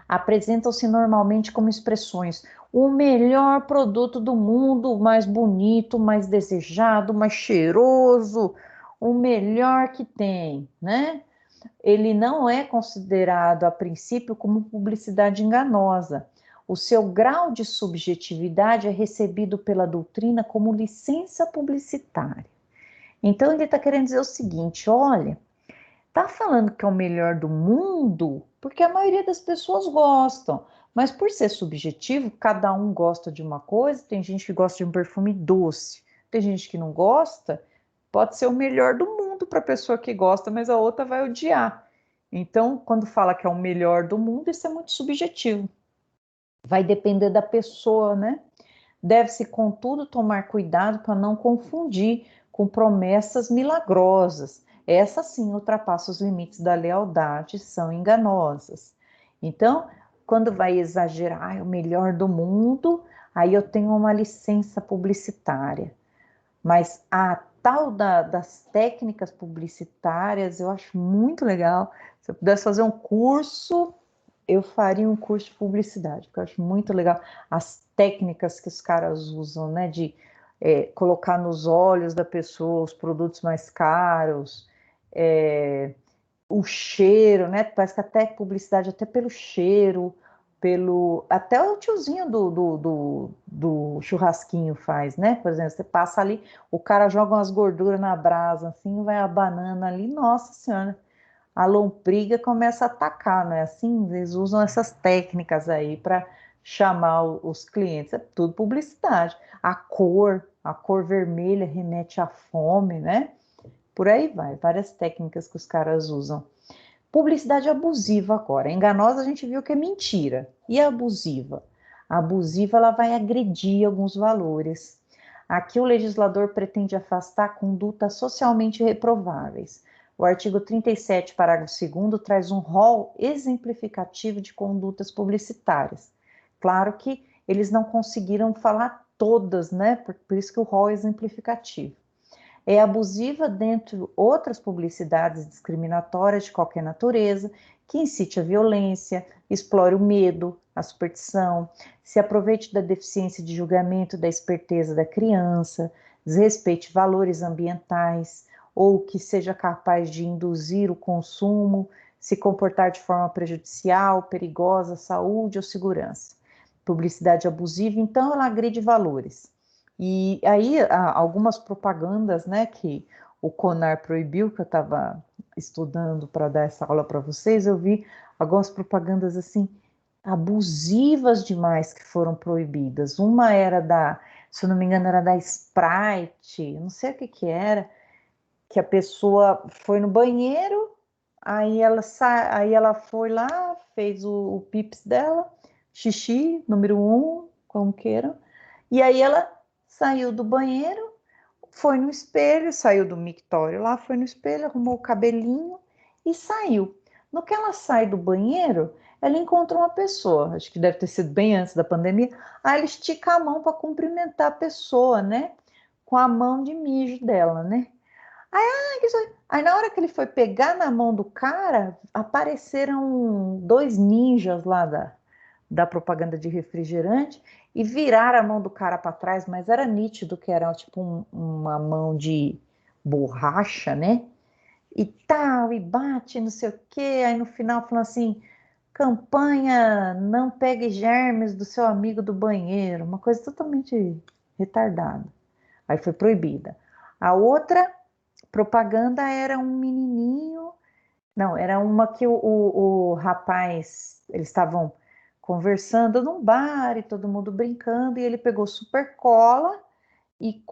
Apresentam-se normalmente como expressões: o melhor produto do mundo, o mais bonito, o mais desejado, o mais cheiroso, o melhor que tem, né? Ele não é considerado, a princípio, como publicidade enganosa. O seu grau de subjetividade é recebido pela doutrina como licença publicitária. Então, ele está querendo dizer o seguinte, olha, tá falando que é o melhor do mundo, porque a maioria das pessoas gostam, mas por ser subjetivo, cada um gosta de uma coisa, tem gente que gosta de um perfume doce, tem gente que não gosta, pode ser o melhor do mundo para a pessoa que gosta, mas a outra vai odiar. Então, quando fala que é o melhor do mundo, isso é muito subjetivo. Vai depender da pessoa, né? Deve-se, contudo, tomar cuidado para não confundir com promessas milagrosas. Essas sim ultrapassam os limites da lealdade, são enganosas. Então, quando vai exagerar, é o melhor do mundo, aí eu tenho uma licença publicitária. Mas a tal das técnicas publicitárias, eu acho muito legal. Se eu pudesse fazer um curso, eu faria um curso de publicidade, porque eu acho muito legal as técnicas que os caras usam, né, de colocar nos olhos da pessoa os produtos mais caros, o cheiro, né, parece que até publicidade, até pelo cheiro, até o tiozinho do churrasquinho faz, né, por exemplo, você passa ali, o cara joga umas gorduras na brasa, assim, vai a banana ali, nossa senhora, a lombriga começa a atacar, né? Assim, eles usam essas técnicas aí para chamar os clientes. É tudo publicidade. A cor vermelha remete à fome, né? Por aí vai, várias técnicas que os caras usam. Publicidade abusiva agora. Enganosa a gente viu que é mentira. E a abusiva? A abusiva ela vai agredir alguns valores. Aqui o legislador pretende afastar condutas socialmente reprováveis. O artigo 37, parágrafo 2º, traz um rol exemplificativo de condutas publicitárias. Claro que eles não conseguiram falar todas, né? Por isso que o rol é exemplificativo. É abusiva dentre outras publicidades discriminatórias de qualquer natureza, que incite a violência, explore o medo, a superstição, se aproveite da deficiência de julgamento, da esperteza da criança, desrespeite valores ambientais, ou que seja capaz de induzir o consumo, se comportar de forma prejudicial, perigosa à saúde ou segurança. Publicidade abusiva, então, ela agride valores. E aí, algumas propagandas, né, que o CONAR proibiu, que eu estava estudando para dar essa aula para vocês, eu vi algumas propagandas, assim, abusivas demais que foram proibidas. Uma era se eu não me engano, era da Sprite, não sei o que era, que a pessoa foi no banheiro, aí ela foi lá, fez o pips dela, xixi, número 1, como queiram, e aí ela saiu do banheiro, foi no espelho, saiu do mictório lá, foi no espelho, arrumou o cabelinho e saiu. No que ela sai do banheiro, ela encontra uma pessoa, acho que deve ter sido bem antes da pandemia, aí ela estica a mão para cumprimentar a pessoa, né? Com a mão de mijo dela, né? Aí na hora que ele foi pegar na mão do cara, apareceram 2 ninjas lá da propaganda de refrigerante e virar a mão do cara para trás, mas era nítido que era tipo uma mão de borracha, né? E tal, e bate, não sei o quê. Aí no final falando assim, campanha não pegue germes do seu amigo do banheiro, uma coisa totalmente retardada. Aí foi proibida. A outra propaganda era um menininho, não, era uma que o rapaz, eles estavam conversando num bar e todo mundo brincando, e ele pegou super cola e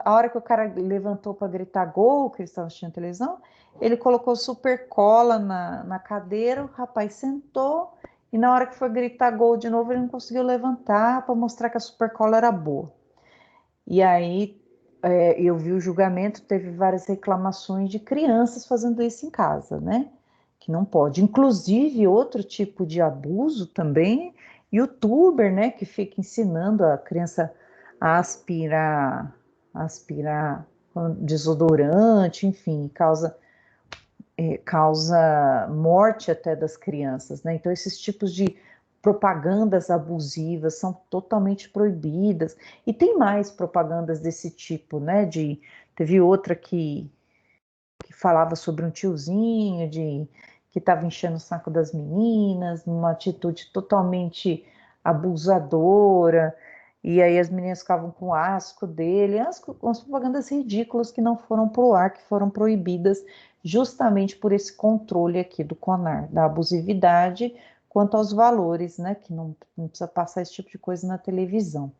a hora que o cara levantou para gritar gol, que eles estavam assistindo televisão, ele colocou super cola na cadeira, o rapaz sentou e na hora que foi gritar gol de novo, ele não conseguiu levantar para mostrar que a super cola era boa. E aí eu vi o julgamento, teve várias reclamações de crianças fazendo isso em casa, né? Que não pode. Inclusive, outro tipo de abuso também, youtuber, né? Que fica ensinando a criança a aspirar desodorante, enfim, causa morte até das crianças, né? Então, esses tipos de propagandas abusivas são totalmente proibidas. E tem mais propagandas desse tipo, né? Teve outra que falava sobre um tiozinho que estava enchendo o saco das meninas, numa atitude totalmente abusadora, e aí as meninas ficavam com asco dele, umas propagandas ridículas que não foram pro ar, que foram proibidas justamente por esse controle aqui do CONAR, da abusividade quanto aos valores, né, que não precisa passar esse tipo de coisa na televisão.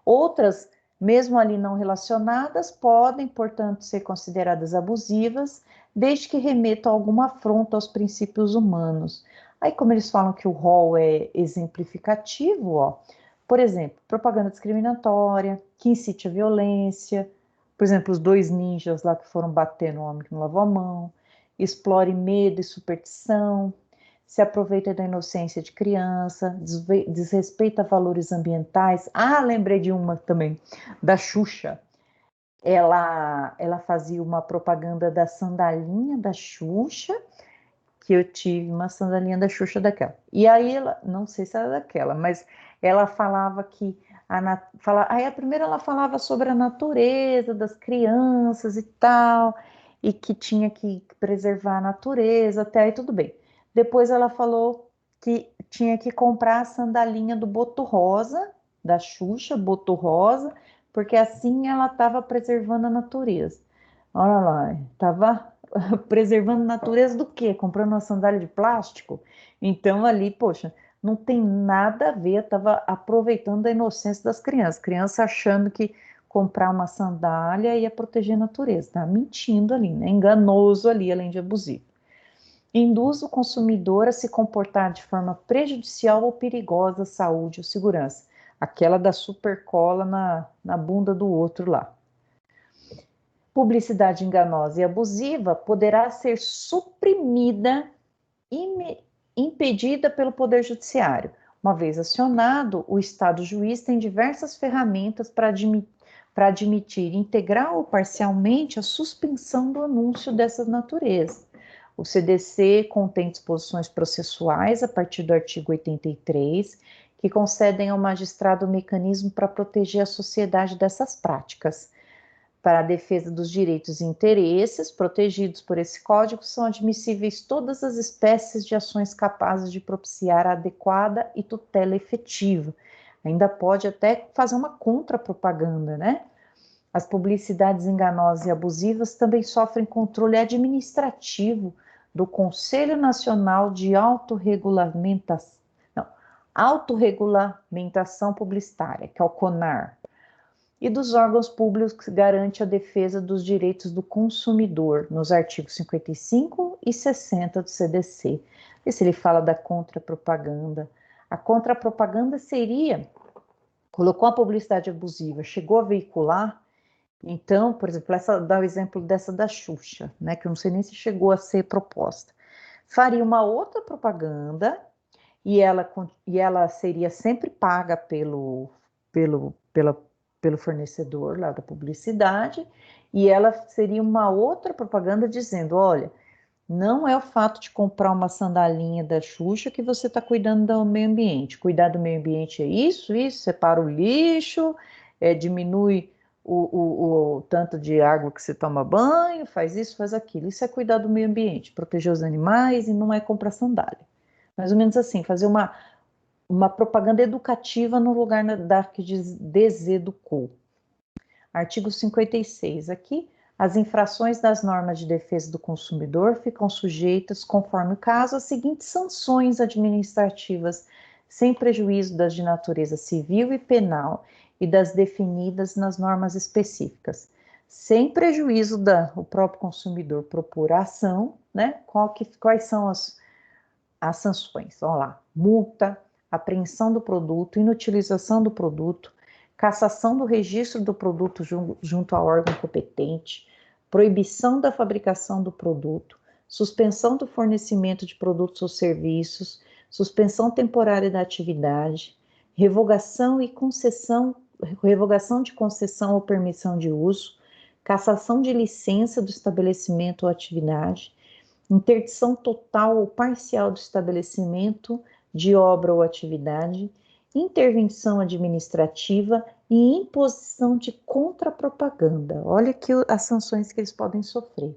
Outras, mesmo ali não relacionadas, podem, portanto, ser consideradas abusivas, desde que remetam a alguma afronta aos princípios humanos. Aí, como eles falam que o rol é exemplificativo, ó, por exemplo, propaganda discriminatória, que incite a violência, por exemplo, os 2 ninjas lá que foram bater no homem que não lavou a mão, explore medo e superstição, se aproveita da inocência de criança, desrespeita valores ambientais. Ah, lembrei de uma também, da Xuxa. Ela fazia uma propaganda da sandalinha da Xuxa, que eu tive uma sandalinha da Xuxa daquela. E aí ela, não sei se era daquela, mas ela falava que aí a primeira ela falava sobre a natureza das crianças e tal, e que tinha que preservar a natureza, até aí tudo bem. Depois ela falou que tinha que comprar a sandalinha do Boto Rosa, da Xuxa, Boto Rosa, porque assim ela estava preservando a natureza. Olha lá, estava preservando a natureza do quê? Comprando uma sandália de plástico? Então ali, poxa, não tem nada a ver, estava aproveitando a inocência das crianças, criança achando que comprar uma sandália ia proteger a natureza, tá mentindo ali, né? Enganoso ali, além de abusivo. Induz o consumidor a se comportar de forma prejudicial ou perigosa à saúde ou segurança. Aquela da super cola na bunda do outro lá. Publicidade enganosa e abusiva poderá ser suprimida e impedida pelo Poder Judiciário. Uma vez acionado, o Estado juiz tem diversas ferramentas para admitir integral ou parcialmente a suspensão do anúncio dessa natureza. O CDC contém disposições processuais a partir do artigo 83, que concedem ao magistrado o mecanismo para proteger a sociedade dessas práticas. Para a defesa dos direitos e interesses protegidos por esse código, são admissíveis todas as espécies de ações capazes de propiciar a adequada e tutela efetiva. Ainda pode até fazer uma contrapropaganda, né? As publicidades enganosas e abusivas também sofrem controle administrativo do Conselho Nacional de Autorregulamentação Publicitária, que é o CONAR, e dos órgãos públicos que garante a defesa dos direitos do consumidor, nos artigos 55 e 60 do CDC. E se ele fala da contrapropaganda. A contrapropaganda seria, colocou a publicidade abusiva, chegou a veicular, então, por exemplo, dá o exemplo dessa da Xuxa, né, que eu não sei nem se chegou a ser proposta. Faria uma outra propaganda e ela seria sempre paga pelo fornecedor lá da publicidade, e ela seria uma outra propaganda dizendo, olha, Não é o fato de comprar uma sandalinha da Xuxa que você está cuidando do meio ambiente. Cuidar do meio ambiente é isso, separa o lixo, diminui o tanto de água que você toma banho, faz isso, faz aquilo. Isso é cuidar do meio ambiente, proteger os animais e não é comprar sandália. Mais ou menos assim, fazer uma propaganda educativa no lugar da que deseducou. Artigo 56. Aqui, as infrações das normas de defesa do consumidor ficam sujeitas, conforme o caso, às seguintes sanções administrativas, sem prejuízo das de natureza civil e penal e das definidas nas normas específicas. Sem prejuízo o próprio consumidor propor a ação, né? Quais são as sanções? Vamos lá. Multa, apreensão do produto, inutilização do produto, cassação do registro do produto junto ao órgão competente, proibição da fabricação do produto, suspensão do fornecimento de produtos ou serviços, suspensão temporária da atividade, revogação de concessão ou permissão de uso, cassação de licença do estabelecimento ou atividade, interdição total ou parcial do estabelecimento de obra ou atividade, intervenção administrativa e imposição de contrapropaganda. Olha aqui as sanções que eles podem sofrer.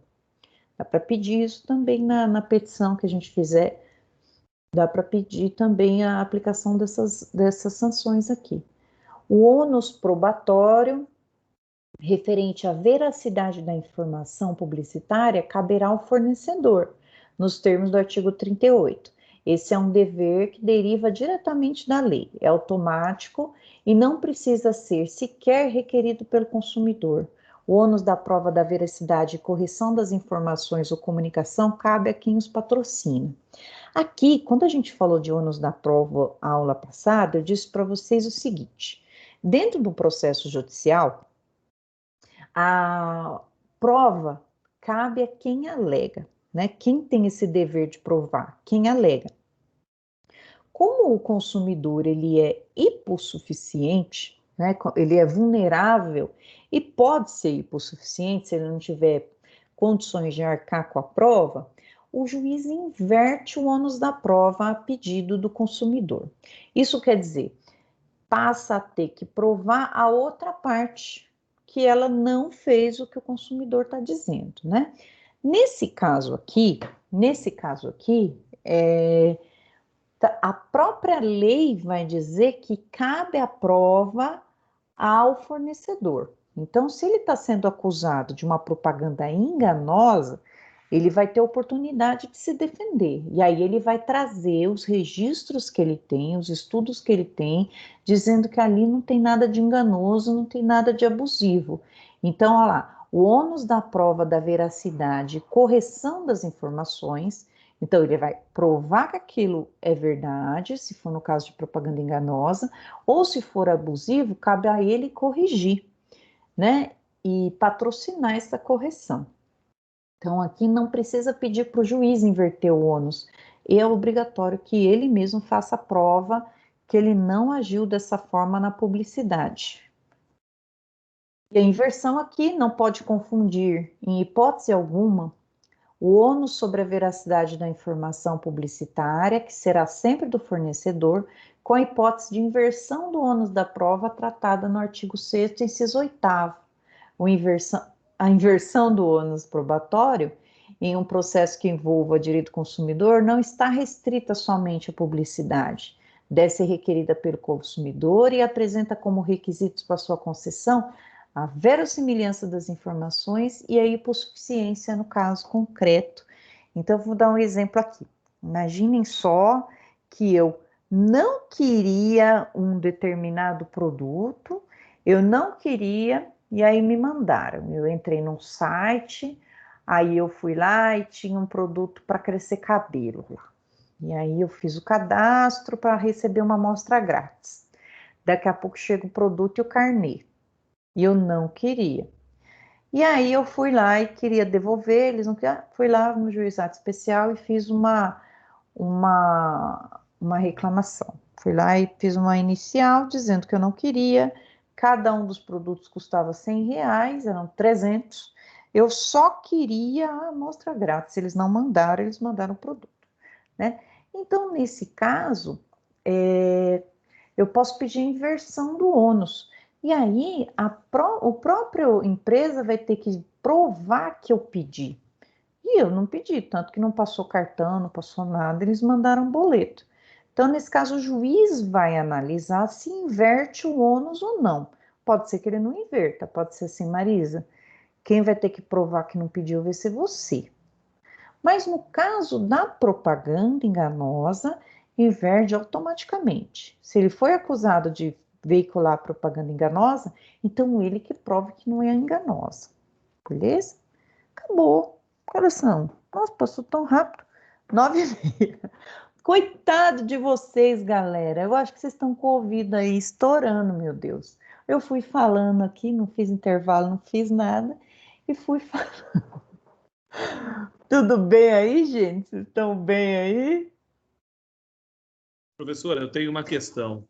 Dá para pedir isso também na petição que a gente fizer, dá para pedir também a aplicação dessas sanções aqui. O ônus probatório, referente à veracidade da informação publicitária, caberá ao fornecedor, nos termos do artigo 38. Esse é um dever que deriva diretamente da lei, é automático e não precisa ser sequer requerido pelo consumidor. O ônus da prova da veracidade e correção das informações ou comunicação cabe a quem os patrocina. Aqui, quando a gente falou de ônus da prova a aula passada, eu disse para vocês o seguinte: dentro do processo judicial, a prova cabe a quem alega, né? Quem tem esse dever de provar? Quem alega. Como o consumidor ele é hipossuficiente, né? Ele é vulnerável e pode ser hipossuficiente se ele não tiver condições de arcar com a prova, o juiz inverte o ônus da prova a pedido do consumidor. Isso quer dizer, passa a ter que provar a outra parte, que ela não fez o que o consumidor está dizendo, né? Nesse caso aqui, a própria lei vai dizer que cabe a prova ao fornecedor. Então, se ele está sendo acusado de uma propaganda enganosa, ele vai ter oportunidade de se defender. E aí ele vai trazer os registros que ele tem, os estudos que ele tem, dizendo que ali não tem nada de enganoso, não tem nada de abusivo. Então, olha lá, o ônus da prova da veracidade e correção das informações. Então, ele vai provar que aquilo é verdade, se for no caso de propaganda enganosa, ou se for abusivo, cabe a ele corrigir, né? E patrocinar essa correção. Então, aqui não precisa pedir para o juiz inverter o ônus. É obrigatório que ele mesmo faça a prova que ele não agiu dessa forma na publicidade. E a inversão aqui não pode confundir, em hipótese alguma, o ônus sobre a veracidade da informação publicitária, que será sempre do fornecedor, com a hipótese de inversão do ônus da prova tratada no artigo 6º, inciso 8º. A inversão do ônus probatório em um processo que envolva direito consumidor não está restrita somente à publicidade. Deve ser requerida pelo consumidor e apresenta como requisitos para sua concessão a verossimilhança das informações e a hipossuficiência no caso concreto. Então, vou dar um exemplo aqui. Imaginem só que eu não queria um determinado produto, eu não queria, e aí me mandaram. Eu entrei num site, aí eu fui lá e tinha um produto para crescer cabelo. E aí eu fiz o cadastro para receber uma amostra grátis. Daqui a pouco chega o produto e o carnê. E eu não queria. E aí eu fui lá e queria devolver, eles não queriam. Fui lá no juizado especial e fiz uma reclamação. Fui lá e fiz uma inicial dizendo que eu não queria. Cada um dos produtos custava R$100, eram 300. Eu só queria a amostra grátis. Se eles não mandaram, eles mandaram o produto, né? Então, nesse caso, eu posso pedir inversão do ônus. E aí, o próprio empresa vai ter que provar que eu pedi. E eu não pedi, tanto que não passou cartão, não passou nada, eles mandaram boleto. Então, nesse caso, o juiz vai analisar se inverte o ônus ou não. Pode ser que ele não inverta, pode ser assim, Marisa, quem vai ter que provar que não pediu vai ser você. Mas no caso da propaganda enganosa, inverte automaticamente. Se ele foi acusado de veicular propaganda enganosa, então ele que prove que não é enganosa. Beleza? Acabou. Coração. Nossa, passou tão rápido. 9h30. Coitado de vocês, galera. Eu acho que vocês estão com o ouvido aí estourando, meu Deus. Eu fui falando aqui, não fiz intervalo, não fiz nada. E fui falando. Tudo bem aí, gente? Vocês estão bem aí? Professora, eu tenho uma questão.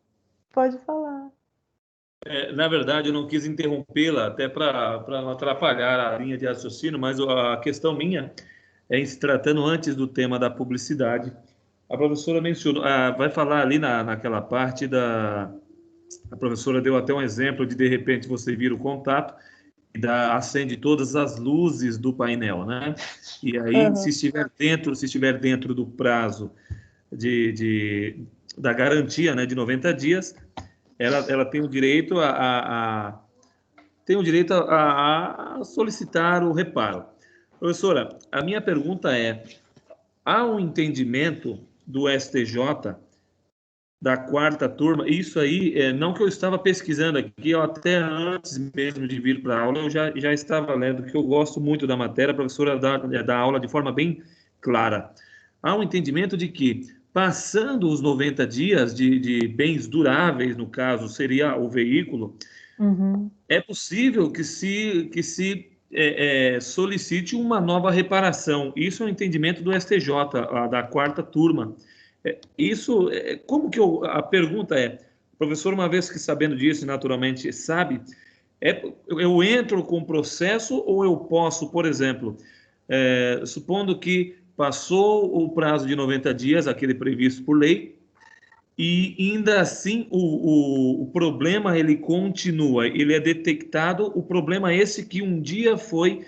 Pode falar. Na verdade, eu não quis interrompê-la, até para não atrapalhar a linha de raciocínio, mas a questão minha é em se tratando antes do tema da publicidade. A professora mencionou, vai falar ali naquela parte a professora deu até um exemplo de repente, você vira o contato e acende todas as luzes do painel, né? E aí, se estiver dentro do prazo da garantia, né, de 90 dias, ela tem o direito a solicitar o reparo. Professora, a minha pergunta é: há um entendimento do STJ da quarta turma? Isso aí, não que eu estava pesquisando aqui, até antes mesmo de vir para a aula, eu já estava lendo, porque eu gosto muito da matéria, a professora dá aula de forma bem clara. Há um entendimento de que, passando os 90 dias de bens duráveis, no caso, seria o veículo, é possível que se solicite uma nova reparação. Isso é um entendimento do STJ, da quarta turma. A pergunta é, professor, uma vez que sabendo disso, naturalmente sabe, eu entro com o processo ou eu posso, por exemplo, supondo que passou o prazo de 90 dias, aquele previsto por lei, e ainda assim o problema ele continua, ele é detectado, o problema é esse que um dia foi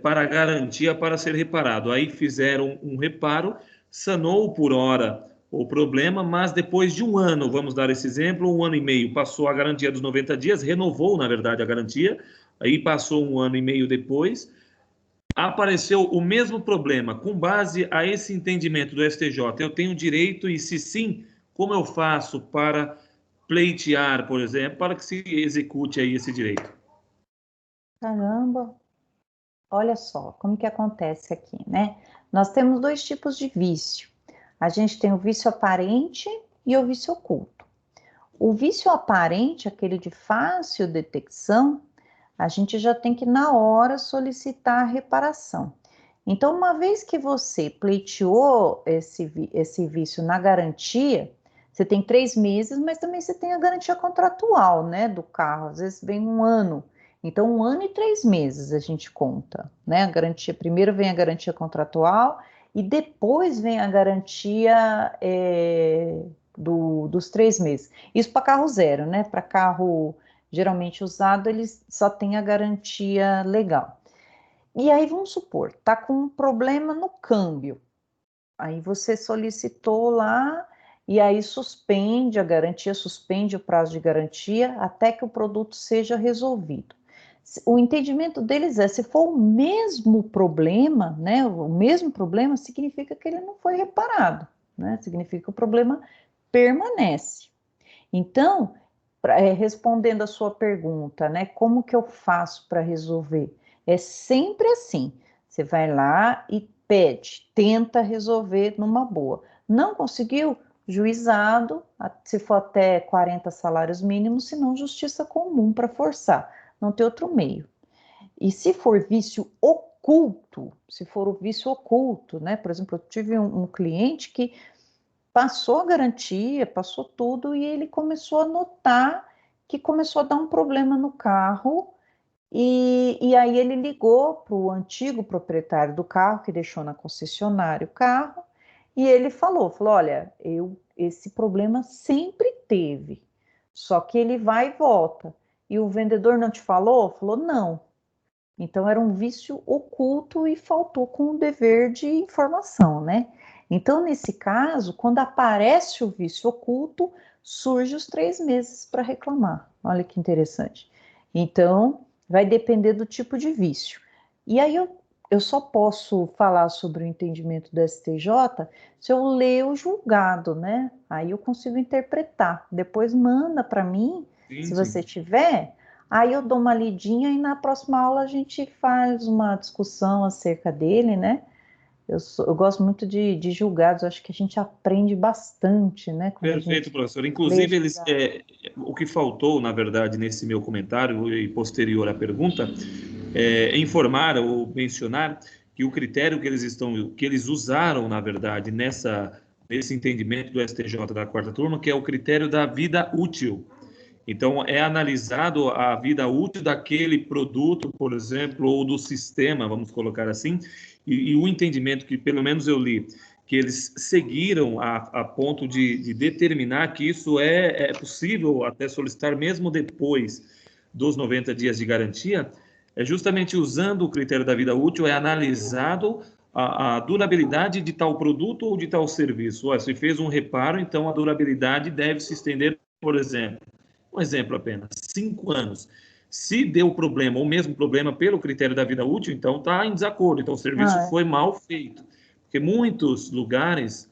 para garantia para ser reparado. Aí fizeram um reparo, sanou por hora o problema, mas depois de um ano, vamos dar esse exemplo, 1 ano e meio, passou a garantia dos 90 dias, renovou, na verdade, a garantia, aí passou 1 ano e meio depois, apareceu o mesmo problema. Com base a esse entendimento do STJ, eu tenho direito, e se sim, como eu faço para pleitear, por exemplo, para que se execute aí esse direito? Caramba! Olha só, como que acontece aqui, né? Nós temos 2 tipos de vício. A gente tem o vício aparente e o vício oculto. O vício aparente, aquele de fácil detecção, a gente já tem que, na hora, solicitar a reparação. Então, uma vez que você pleiteou esse vício na garantia, você tem 3 meses, mas também você tem a garantia contratual, né, do carro. Às vezes vem 1 ano. Então, 1 ano e 3 meses a gente conta, né? A garantia, primeiro vem a garantia contratual e depois vem a garantia dos 3 meses. Isso para carro zero, né? Para carro geralmente usado, eles só têm a garantia legal. E aí, vamos supor, tá com um problema no câmbio. Aí você solicitou lá e aí suspende a garantia, suspende o prazo de garantia até que o produto seja resolvido. O entendimento deles é, se for o mesmo problema, né, o mesmo problema significa que ele não foi reparado, né, significa que o problema permanece. Então, respondendo a sua pergunta, né, como que eu faço para resolver? É sempre assim, você vai lá e pede, tenta resolver numa boa. Não conseguiu? Juizado, se for até 40 salários mínimos, se não, justiça comum para forçar, não tem outro meio. E se for vício oculto, se for o vício oculto, né? Por exemplo, eu tive um cliente que passou a garantia, passou tudo, e ele começou a notar que começou a dar um problema no carro, E aí ele ligou para o antigo proprietário do carro, que deixou na concessionária o carro, e ele falou, olha, esse problema sempre teve, só que ele vai e volta. E o vendedor não te falou? Falou, não. Então era um vício oculto e faltou com o dever de informação, né? Então, nesse caso, quando aparece o vício oculto, surge os 3 meses para reclamar. Olha que interessante. Então, vai depender do tipo de vício. E aí eu só posso falar sobre o entendimento do STJ se eu ler o julgado, né? Aí eu consigo interpretar. Depois manda para mim, se você tiver. Aí eu dou uma lidinha e na próxima aula a gente faz uma discussão acerca dele, né? Eu gosto muito de julgados, acho que a gente aprende bastante, né? Perfeito, professor. Inclusive, o que faltou, na verdade, nesse meu comentário e posterior à pergunta, é informar ou mencionar que o critério que eles usaram, na verdade, nesse entendimento do STJ da 4ª turma, que é o critério da vida útil. Então, é analisado a vida útil daquele produto, por exemplo, ou do sistema, vamos colocar assim, e o entendimento que, pelo menos eu li, que eles seguiram a ponto de determinar que isso é possível até solicitar mesmo depois dos 90 dias de garantia, é justamente usando o critério da vida útil, é analisado a durabilidade de tal produto ou de tal serviço. Se fez um reparo, então a durabilidade deve se estender, por exemplo, um exemplo apenas, 5 anos. Se deu problema, ou mesmo problema pelo critério da vida útil, então está em desacordo, então o serviço foi mal feito. Porque muitos lugares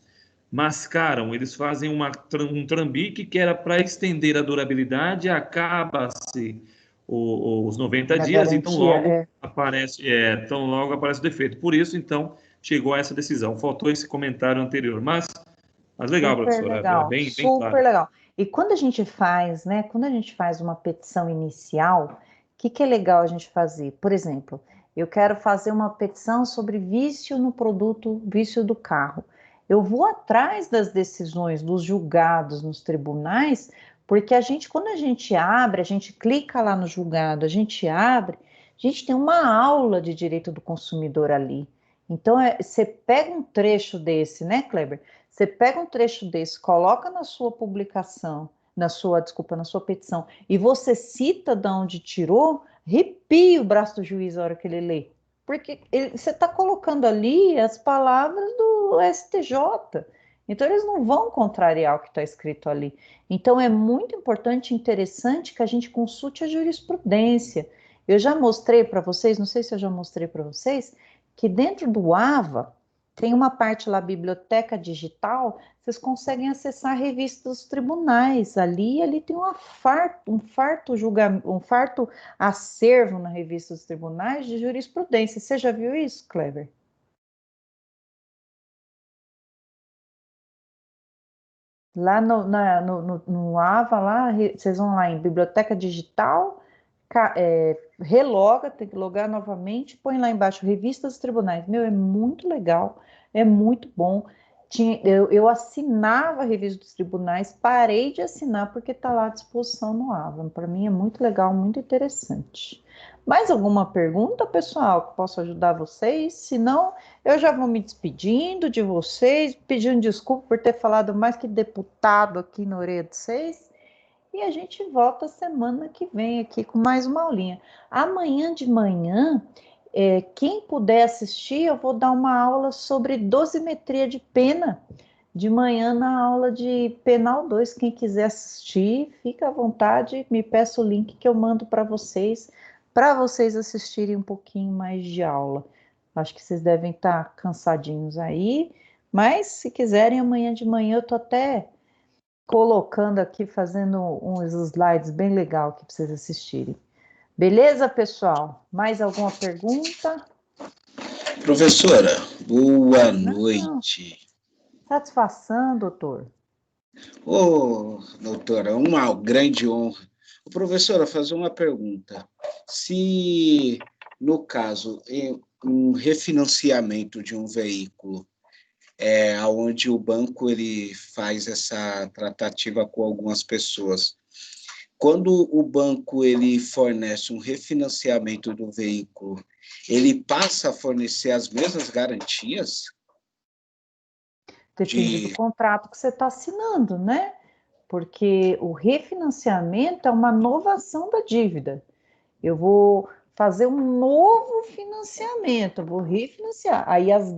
mascaram, eles fazem um trambique que era para estender a durabilidade, acaba-se os 90 dias, garantia, então logo aparece o defeito. Por isso, então, chegou a essa decisão. Faltou esse comentário anterior, mas legal, professora, legal, bem super claro. legal. E quando a gente faz, né, uma petição inicial, o que é legal a gente fazer? Por exemplo, eu quero fazer uma petição sobre vício no produto, vício do carro. Eu vou atrás das decisões dos julgados nos tribunais, porque quando a gente abre, a gente clica lá no julgado, a gente abre, a gente tem uma aula de direito do consumidor ali. Então, você pega um trecho desse, né, Kleber? Você pega um trecho desse, coloca na sua publicação, na sua petição, e você cita de onde tirou, arrepia o braço do juiz na hora que ele lê. Porque você está colocando ali as palavras do STJ. Então, eles não vão contrariar o que está escrito ali. Então, é muito importante e interessante que a gente consulte a jurisprudência. Eu já mostrei para vocês, não sei se eu já mostrei para vocês, que dentro do AVA, tem uma parte lá, biblioteca digital, vocês conseguem acessar a revista dos tribunais. Ali tem um farto acervo na revista dos tribunais de jurisprudência. Você já viu isso, Kleber? Lá no AVA, lá, vocês vão lá em biblioteca digital, reloga, tem que logar novamente, põe lá embaixo revista dos tribunais. Meu, é muito legal, é muito bom. Eu assinava a revista dos tribunais, parei de assinar porque está lá à disposição no AVA. Para mim é muito legal, muito interessante. Mais alguma pergunta, pessoal, que posso ajudar vocês? Se não, eu já vou me despedindo de vocês, pedindo desculpa por ter falado mais que deputado aqui na orelha de vocês. E a gente volta semana que vem aqui com mais uma aulinha. Amanhã de manhã, quem puder assistir, eu vou dar uma aula sobre dosimetria de pena. De manhã na aula de Penal 2. Quem quiser assistir, fica à vontade, me peça o link que eu mando para vocês assistirem um pouquinho mais de aula. Acho que vocês devem estar cansadinhos aí, mas se quiserem, amanhã de manhã eu estou até colocando aqui, fazendo uns slides bem legal aqui para vocês assistirem. Beleza, pessoal? Mais alguma pergunta? Professora, boa noite. Satisfação, doutor. Doutora, uma grande honra. Professora, fazer uma pergunta. Se, no caso, um refinanciamento de um veículo, onde o banco ele faz essa tratativa com algumas pessoas, quando o banco ele fornece um refinanciamento do veículo, ele passa a fornecer as mesmas garantias? Depende do contrato que você está assinando, né? Porque o refinanciamento é uma novação da dívida. Eu vou fazer um novo financiamento, vou refinanciar. Aí as